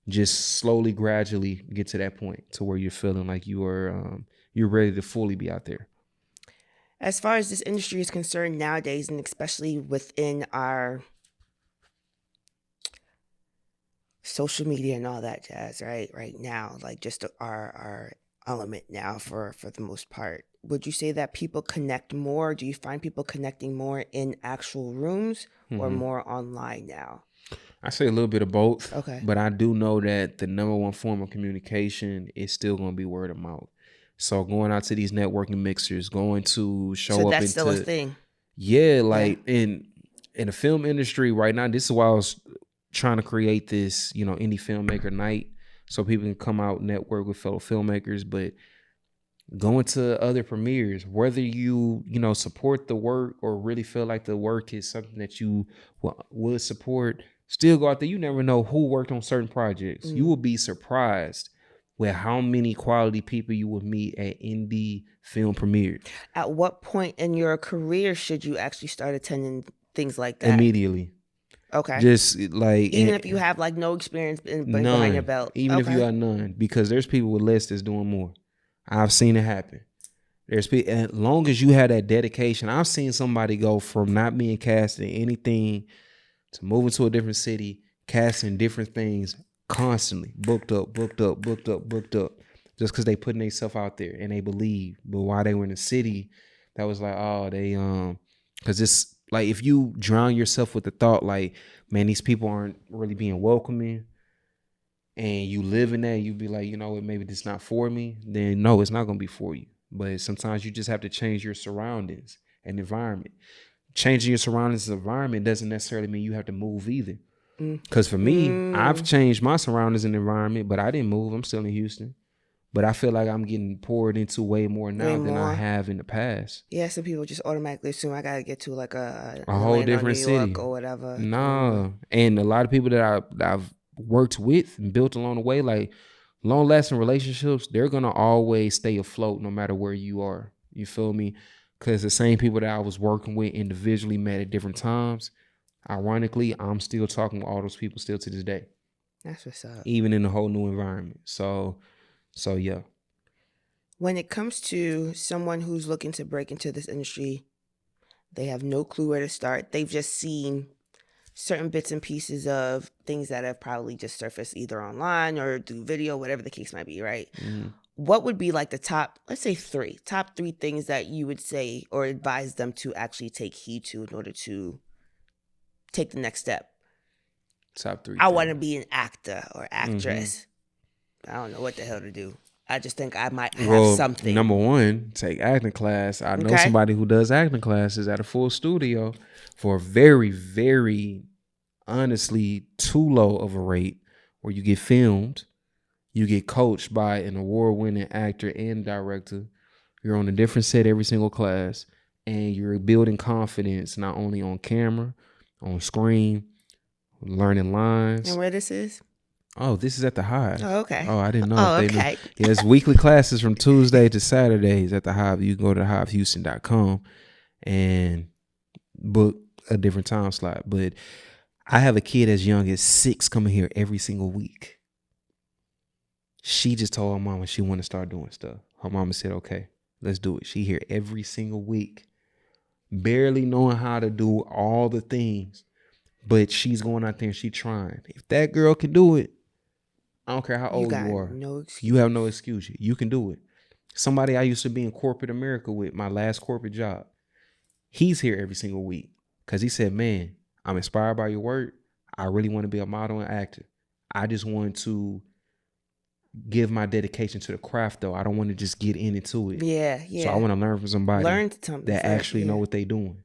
just slowly, gradually get to that point to where you're feeling like you're ready to fully be out there. As far as this industry is concerned nowadays, and especially within our social media and all that jazz, right now, like just our element now for the most part, would you say that people connect more? Do you find people connecting more in actual rooms or more online now? I say a little bit of both. Okay. But I do know that the number one form of communication is still going to be word of mouth. So going out to these networking mixers, going to show up into... So that's still a thing? Yeah, like in the film industry right now, this is why I was trying to create this, indie filmmaker night so people can come out, network with fellow filmmakers, but going to other premieres, whether you support the work or really feel like the work is something that you would support, still go out there. You never know who worked on certain projects. You will be surprised with how many quality people you will meet at indie film premieres. At what point in your career should you actually start attending things like that? Immediately. Okay. Just like... Even if you have like no experience behind your belt? Even if you have none. Because there's people with less that's doing more. I've seen it happen. There's people, as long as you have that dedication. I've seen somebody go from not being cast in anything to moving to a different city, casting different things constantly, booked up, just because they putting themselves out there and they believe. But while they were in the city, that was like, oh, they because it's like if you drown yourself with the thought like, man, these people aren't really being welcoming, and you live in that, you be like, you know what, maybe this not for me, then no, it's not gonna be for you. But sometimes you just have to change your surroundings and environment. Changing your surroundings and environment doesn't necessarily mean you have to move either. Because for me, I've changed my surroundings and environment, but I didn't move. I'm still in Houston. But I feel like I'm getting poured into way more now than I have in the past. Yeah, some people just automatically assume I gotta get to like a an whole Atlanta, different New city York, or whatever. Nah, and a lot of people that I've worked with and built along the way, like long lasting relationships, they're gonna always stay afloat no matter where you are. You feel me? Because the same people that I was working with individually met at different times. Ironically, I'm still talking with all those people still to this day. That's what's up. Even in a whole new environment. So yeah. When it comes to someone who's looking to break into this industry, they have no clue where to start. They've just seen certain bits and pieces of things that have probably just surfaced either online or through video, whatever the case might be, right? What would be like the top, let's say top three things that you would say or advise them to actually take heed to in order to take the next step? Top three. I want to be an actor or actress. I don't know what the hell to do. I just think I might have something. Number one, take acting class. I know somebody who does acting classes at a full studio for a very, very honestly too low of a rate, where you get filmed, you get coached by an award-winning actor and director. You're on a different set every single class, and you're building confidence not only on camera, on screen, learning lines. And where this is? Oh, this is at the Hive. Oh, okay. Oh, I didn't know if they knew. Yeah, it's weekly classes from Tuesday to Saturdays at the Hive. You can go to hivehouston.com and book a different time slot. But I have a kid as young as 6 coming here every single week. She just told her mama she want to start doing stuff. Her mama said, okay, let's do it. She here every single week, barely knowing how to do all the things, but she's going out there and she trying. If that girl can do it, I don't care how old you are. You have no excuse. You can do it. Somebody I used to be in corporate America with, my last corporate job, he's here every single week because he said, man, I'm inspired by your work. I really want to be a model and actor. I just want to give my dedication to the craft, though. I don't want to just get into it. Yeah. So I want to learn from somebody that actually know what they doing.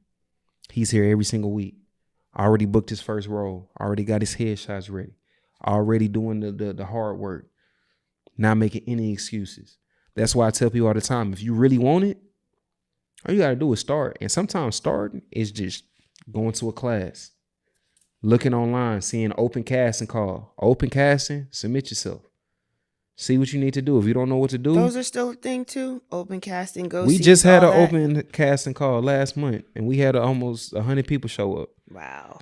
He's here every single week. Already booked his first role. Already got his headshots ready. Already doing the hard work. Not making any excuses. That's why I tell people all the time, if you really want it, all you got to do is start. And sometimes starting is just going to a class, looking online, seeing open casting call. Open casting, submit yourself. See what you need to do. If you don't know what to do. Those are still a thing too? Open casting, We just had an open casting call last month, and we had almost 100 people show up. Wow.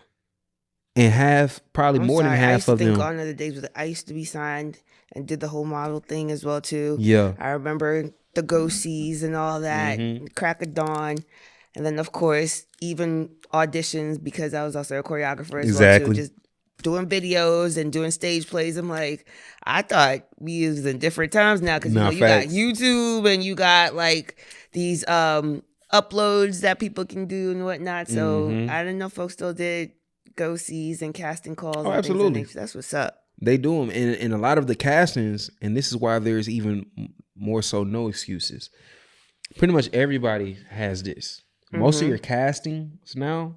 And probably more than half of them. Gone are the days I used to be signed and did the whole model thing as well too. Yeah. I remember the go-sees and all that, crack of dawn. And then of course, even auditions, because I was also a choreographer as well too. Just doing videos and doing stage plays. I'm like, I thought we was in different times now because you got YouTube and you got like these uploads that people can do and whatnot. So I didn't know folks still did go-sees and casting calls. Oh, absolutely. That's what's up. They do them. And a lot of the castings, and this is why there's even more so no excuses. Pretty much everybody has this. Most of your castings now,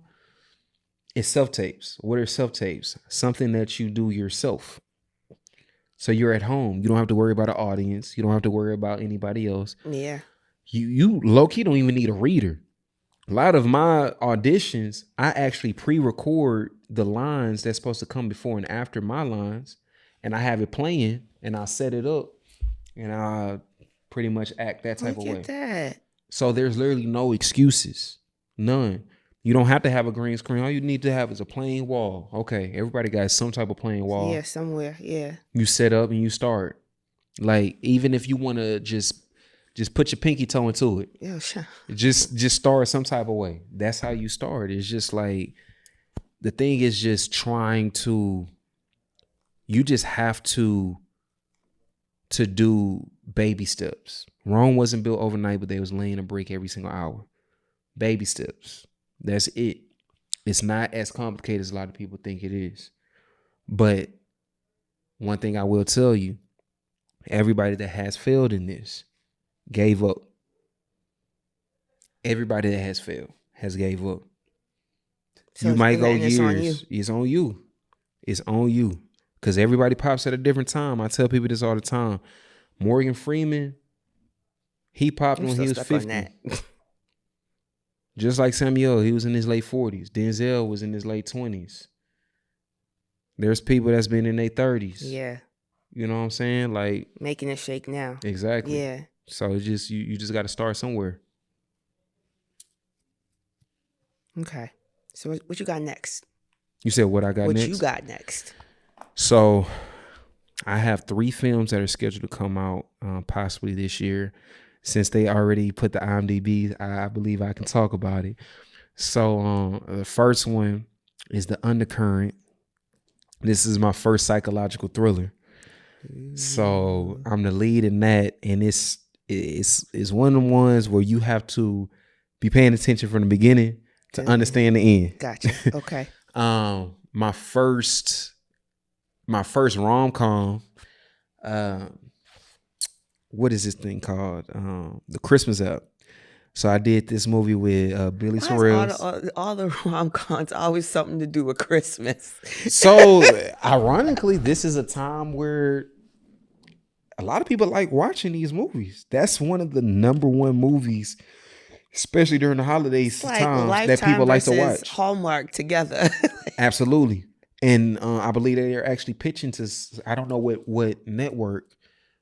it's self-tapes. What are self-tapes? Something that you do yourself. So you're at home. You don't have to worry about an audience. You don't have to worry about anybody else. Yeah. You low-key don't even need a reader. A lot of my auditions, I actually pre-record the lines that's supposed to come before and after my lines, and I have it playing, and I set it up, and I pretty much act that type of way. Look at that. So there's literally no excuses, none. You don't have to have a green screen. All you need to have is a plain wall. Okay, everybody got some type of plain wall. Yeah, somewhere. Yeah. You set up and you start. Like even if you want to just put your pinky toe into it. Yeah, sure. Just start some type of way. That's how you start. It's just like the thing is just trying to. You just have to do baby steps. Rome wasn't built overnight, but they was laying a brick every single hour. Baby steps. That's it. It's not as complicated as a lot of people think it is. But one thing I will tell you, everybody that has failed in this gave up. Everybody that has failed has gave up. So You might go it's on you. years. It's on you. It's on you. Because everybody pops at a different time. I tell people this all the time. Morgan Freeman, he popped I'm when still he was stuck 50. on that. Just like Samuel, he was in his late 40s. Denzel was in his late 20s. There's people that's been in their 30s. Yeah. You know what I'm saying? Like, making it shake now. Exactly. Yeah. So it's just you just got to start somewhere. Okay. So what you got next? You said what I got next? What you got next? So I have 3 films that are scheduled to come out possibly this year. Since they already put the IMDb, I believe I can talk about it. So the first one is The Undercurrent. This is my first psychological thriller. So I'm the lead in that, and it's one of the ones where you have to be paying attention from the beginning to understand the end. Gotcha. Okay. My first rom-com, what is this thing called? The Christmas App. So I did this movie with Billy Sorrells. All the rom-coms always something to do with Christmas. So ironically, this is a time where a lot of people like watching these movies. That's one of the number one movies, especially during the holidays times, that people like to watch. Hallmark together. Absolutely. And I believe they're actually pitching to, I don't know what network,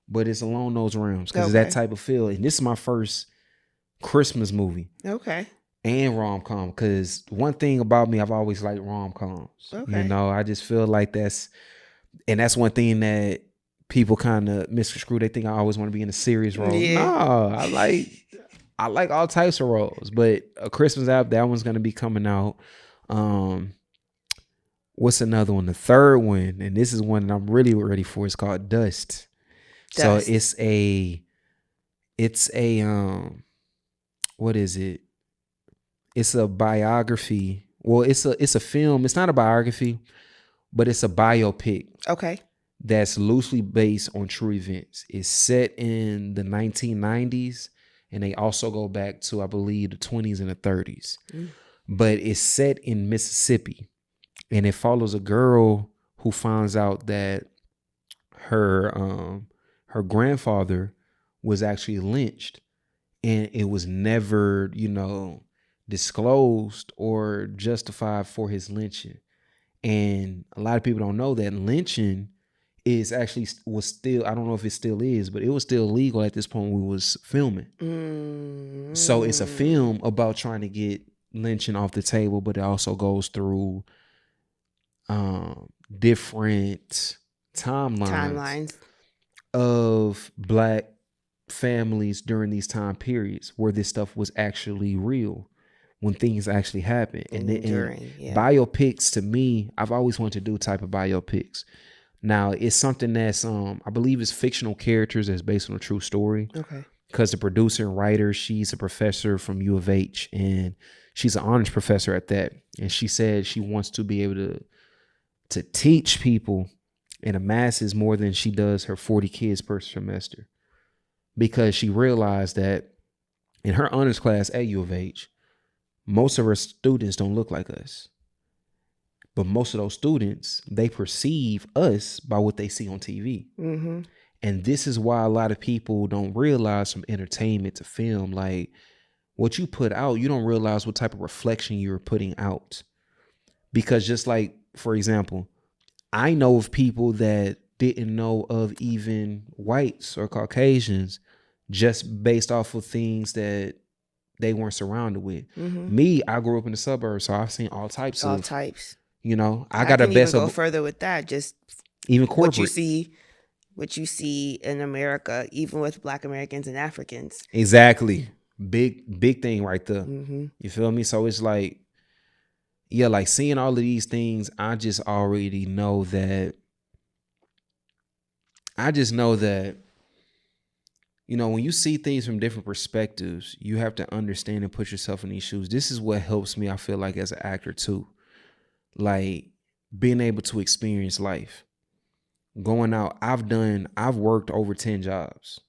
but it's along those realms because it's that type of feel. And this is my first Christmas movie. Okay. And rom-com, because one thing about me, I've always liked rom-coms. Okay. You know, I just feel like that's one thing that people kind of misconstrue. They think I always want to be in a serious role. Yeah. No, I like all types of roles, but A Christmas App, that one's gonna be coming out. What's another one? The third one, and this is one that I'm really ready for. It's called Dust. So it's a what is it? It's a biography. Well, it's a film. It's not a biography, but it's a biopic. Okay. That's loosely based on true events. It's set in the 1990s, and they also go back to, I believe, the 20s and the 30s. But it's set in Mississippi, and it follows a girl who finds out that her grandfather was actually lynched, and it was never, disclosed or justified for his lynching. And a lot of people don't know that lynching was still, I don't know if it still is, but it was still legal at this point when we was filming. So it's a film about trying to get lynching off the table, but it also goes through different timelines of Black families during these time periods where this stuff was actually real, when things actually happened. And biopics, to me, I've always wanted to do type of biopics. Now, it's something that's, I believe it's fictional characters that's based on a true story. Okay. Because the producer and writer, she's a professor from U of H, and she's an honors professor at that. And she said she wants to be able to teach people in the masses more than she does her 40 kids per semester. Because she realized that in her honors class at U of H, most of her students don't look like us. But most of those students, they perceive us by what they see on TV. Mm-hmm. And this is why a lot of people don't realize, from entertainment to film, like what you put out, you don't realize what type of reflection you're putting out. Because just like, for example, I know of people that didn't know of even whites or Caucasians just based off of things that they weren't surrounded with. Mm-hmm. Me, I grew up in the suburbs, so I've seen all types. I got a best go further with that. Just even corporate. What you see in America, even with Black Americans and Africans. Exactly. Big thing right there. Mm-hmm. You feel me? So it's like, yeah, like seeing all of these things, I just already know that. When you see things from different perspectives, you have to understand and put yourself in these shoes. This is what helps me, I feel like, as an actor too. Like being able to experience life. going out, I've worked over 10 jobs.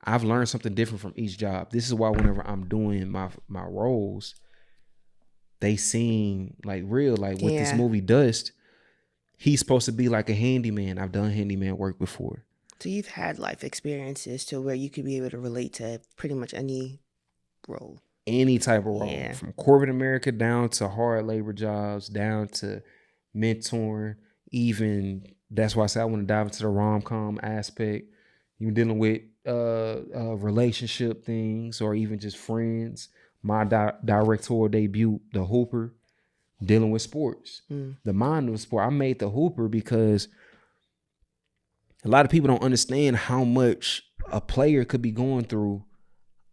I've learned something different from each job. This is why whenever I'm doing my roles, they seem like real. Like with this movie Dust, he's supposed to be like a handyman. I've done handyman work before. So you've had life experiences to where you could be able to relate to pretty much any role. Any type of role. From corporate America down to hard labor jobs, down to mentoring, even that's why I say I want to dive into the rom-com aspect. You're dealing with relationship things or even just friends. My directorial debut, The Hooper, dealing with sports. The mind of sport. I made The Hooper because a lot of people don't understand how much a player could be going through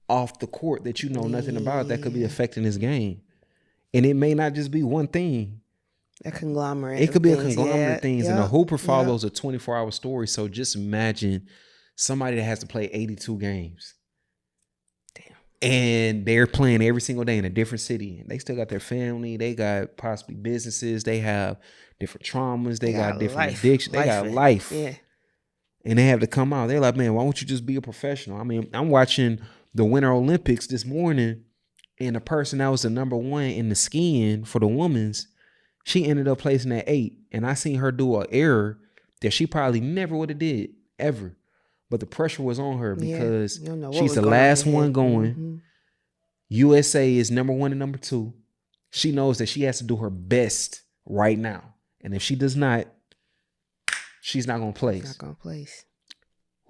off the court that you know nothing about that could be affecting his game. And it may not just be one thing. A conglomerate. It could be a conglomerate of things. And The Hooper follows a 24-hour story. So just imagine somebody that has to play 82 games. Damn. And they're playing every single day in a different city. And they still got their family. They got possibly businesses. They have different traumas. They got different addictions. They got life. Yeah. And they have to come out. They're like, man, why don't you just be a professional? I mean, I'm watching the Winter Olympics this morning, and the person that was the number one in the skiing for the women's, she ended up placing at 8. And I seen her do an error that she probably never would have did, ever. But the pressure was on her because she's the last one going. Mm-hmm. USA is number 1 and number 2. She knows that she has to do her best right now. And if she does not, she's not going to place. Not going to place.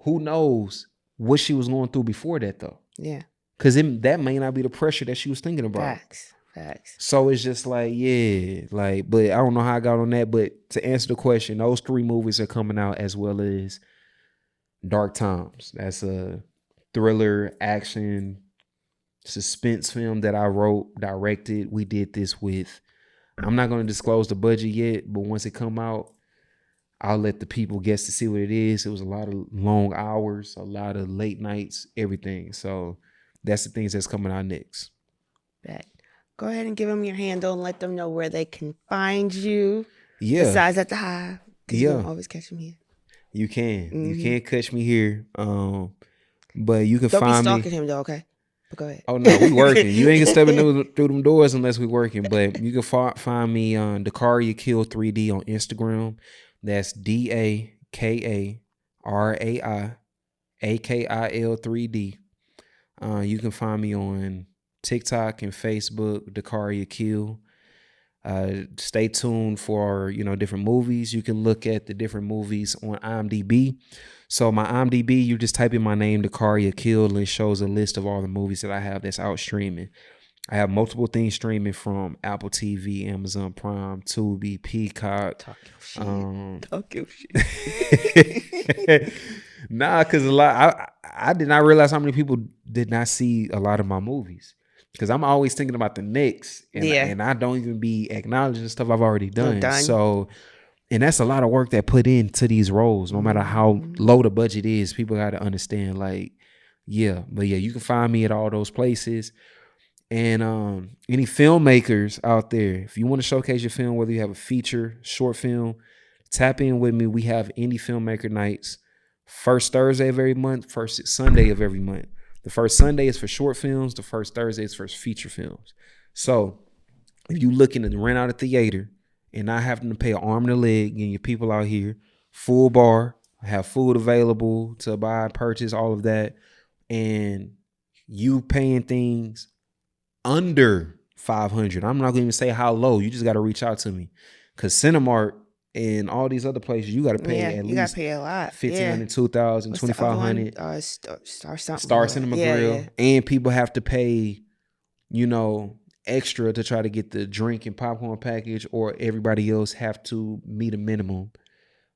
Who knows what she was going through before that, though? Yeah. Because that may not be the pressure that she was thinking about. Facts. So it's just like, but I don't know how I got on that. But to answer the question, those 3 movies are coming out, as well as Dark Times. That's a thriller, action, suspense film that I wrote, directed. We did this with, I'm not going to disclose the budget yet, but once it come out, I'll let the people guess to see what it is. It was a lot of long hours, a lot of late nights, everything. So that's the things that's coming out next. Go ahead and give them your handle and let them know where they can find you. Yeah. Besides at the Hive. Because you don't always catch me here. You can. Mm-hmm. You can't catch me here. But you can don't find me. Don't be stalking him though, okay? But go ahead. Oh, no, we working. You ain't gonna step through them doors unless we working. But you can find me on Dakari Akil 3D on Instagram. That's DAKARAI AKIL 3D. You can find me on TikTok and Facebook, Dakari Akil. Stay tuned for different movies. You can look at the different movies on IMDb. So my IMDb, you just type in my name, Dakari Akil, and it shows a list of all the movies that I have that's out streaming. I have multiple things streaming from Apple TV, Amazon Prime, Tubi, Peacock. Talk your shit. Nah, because a lot. I did not realize how many people did not see a lot of my movies. Because I'm always thinking about the next, and I don't even be acknowledging stuff I've already done. So, and that's a lot of work that put into these roles. No matter how low the budget is, people got to understand. You can find me at all those places. And any filmmakers out there, if you want to showcase your film, whether you have a feature, short film, tap in with me. We have indie filmmaker nights, first Thursday of every month, first Sunday of every month. The first Sunday is for short films. The first Thursday is for feature films. So if you looking to rent out a theater and not having to pay an arm and a leg, getting your people out here, full bar, have food available to buy, purchase, all of that, and you paying things under $500. I'm not going to even say how low. You just got to reach out to me, because Cinemark and all these other places, you got to pay at least. You got to pay a lot. $1,500, $2,000, $2,500. Star Cinema Grill, and people have to pay, extra to try to get the drink and popcorn package, or everybody else have to meet a minimum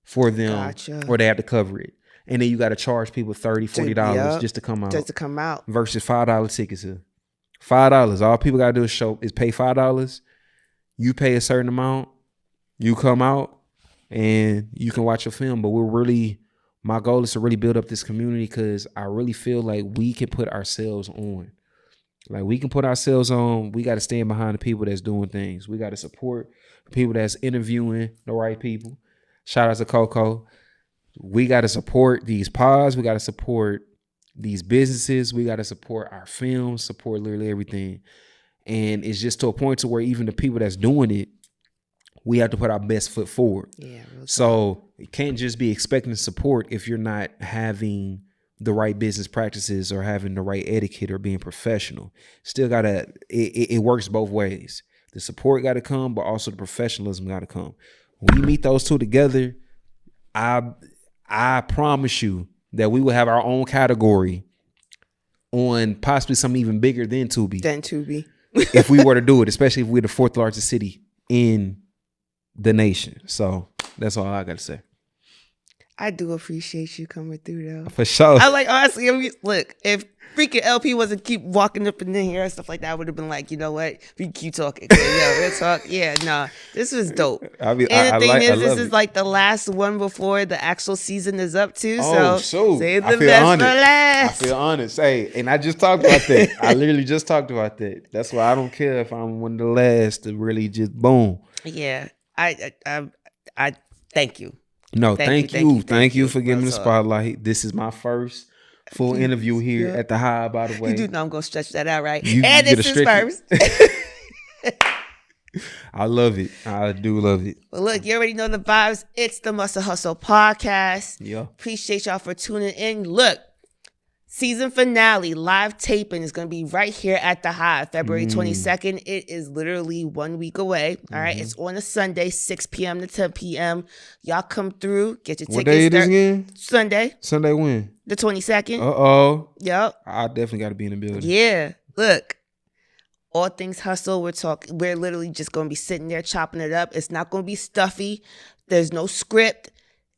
for them, or they have to cover it. And then you got to charge people $30, $40 just to come out. Just to come out. Versus $5 tickets. $5. All people gotta do is pay $5. You pay a certain amount, you come out, and you can watch your film. But my goal is to really build up this community, because I really feel like we can put ourselves on. We got to stand behind the people that's doing things. We got to support the people that's interviewing the right people. Shout out to Coco. We got to support these pods. We got to support these businesses. We got to support our films, support literally everything. And it's just to a point to where even the people that's doing it, we have to put our best foot forward. Yeah. So you can't just be expecting support if you're not having the right business practices or having the right etiquette or being professional. Still gotta, it works both ways. The support got to come, but also the professionalism got to come. When we meet those two together, I promise you that we will have our own category on possibly something even bigger than Tubi. If we were to do it, especially if we're the fourth largest city in the nation. So that's all I got to say. I do appreciate you coming through, though. For sure. I like, honestly, look, if freaking LP wasn't keep walking up in here and stuff like that, I would have been like, you know what? We can keep talking. We'll talk. Yeah, nah, this was dope. And the thing is, this is like the last one before the actual season is up too. Oh, so save the best for last. I feel honest. Hey, and I just talked about that. I literally just talked about that. That's why I don't care if I'm one of the last to really just boom. Yeah, I thank you. No, thank you for giving me the spotlight. This is my first full interview here at the Hive, by the way. You do know I'm going to stretch that out, right? And this is first. I love it. I do love it. Well, look, you already know the vibes. It's the Muscle Hustle podcast. Yeah. Appreciate y'all for tuning in. Look, season finale live taping is going to be right here at the Hive, February 22nd. It is literally 1 week away. All right. It's on a Sunday, 6 p.m. to 10 p.m. Y'all come through. Get your tickets. What day it is again? Sunday. Sunday when? The 22nd. Uh-oh. Yep. I definitely got to be in the building. Yeah. Look. All things hustle. We're literally just going to be sitting there chopping it up. It's not going to be stuffy. There's no script.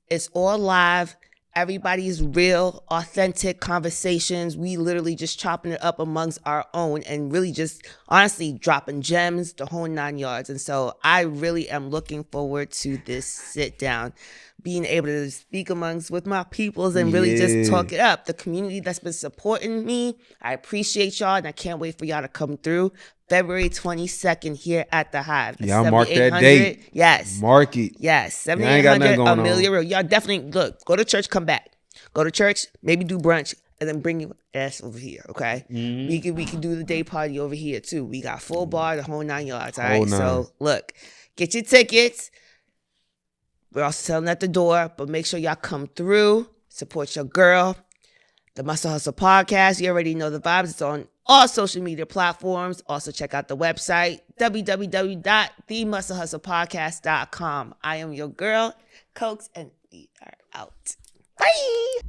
It's all live. Everybody's real, authentic conversations. We literally just chopping it up amongst our own and really just honestly dropping gems, the whole 9 yards. And so I really am looking forward to this sit down, being able to speak with my peoples and really just talk it up. The community that's been supporting me, I appreciate y'all, and I can't wait for y'all to come through. February 22nd here at the Hive. Y'all mark that date. Yes. Mark it. Yes. 7800 Amelia Road. Y'all definitely, look, go to church, come back. Go to church, maybe do brunch, and then bring your ass over here, okay? We can do the day party over here, too. We got full bar, the whole 9 yards, all right? So, look, get your tickets. We're also selling at the door, but make sure y'all come through. Support your girl. The Muscle Hustle podcast. You already know the vibes. It's on all social media platforms. Also check out the website, www.themusclehustlepodcast.com. I am your girl, Cokes, and we are out. Bye.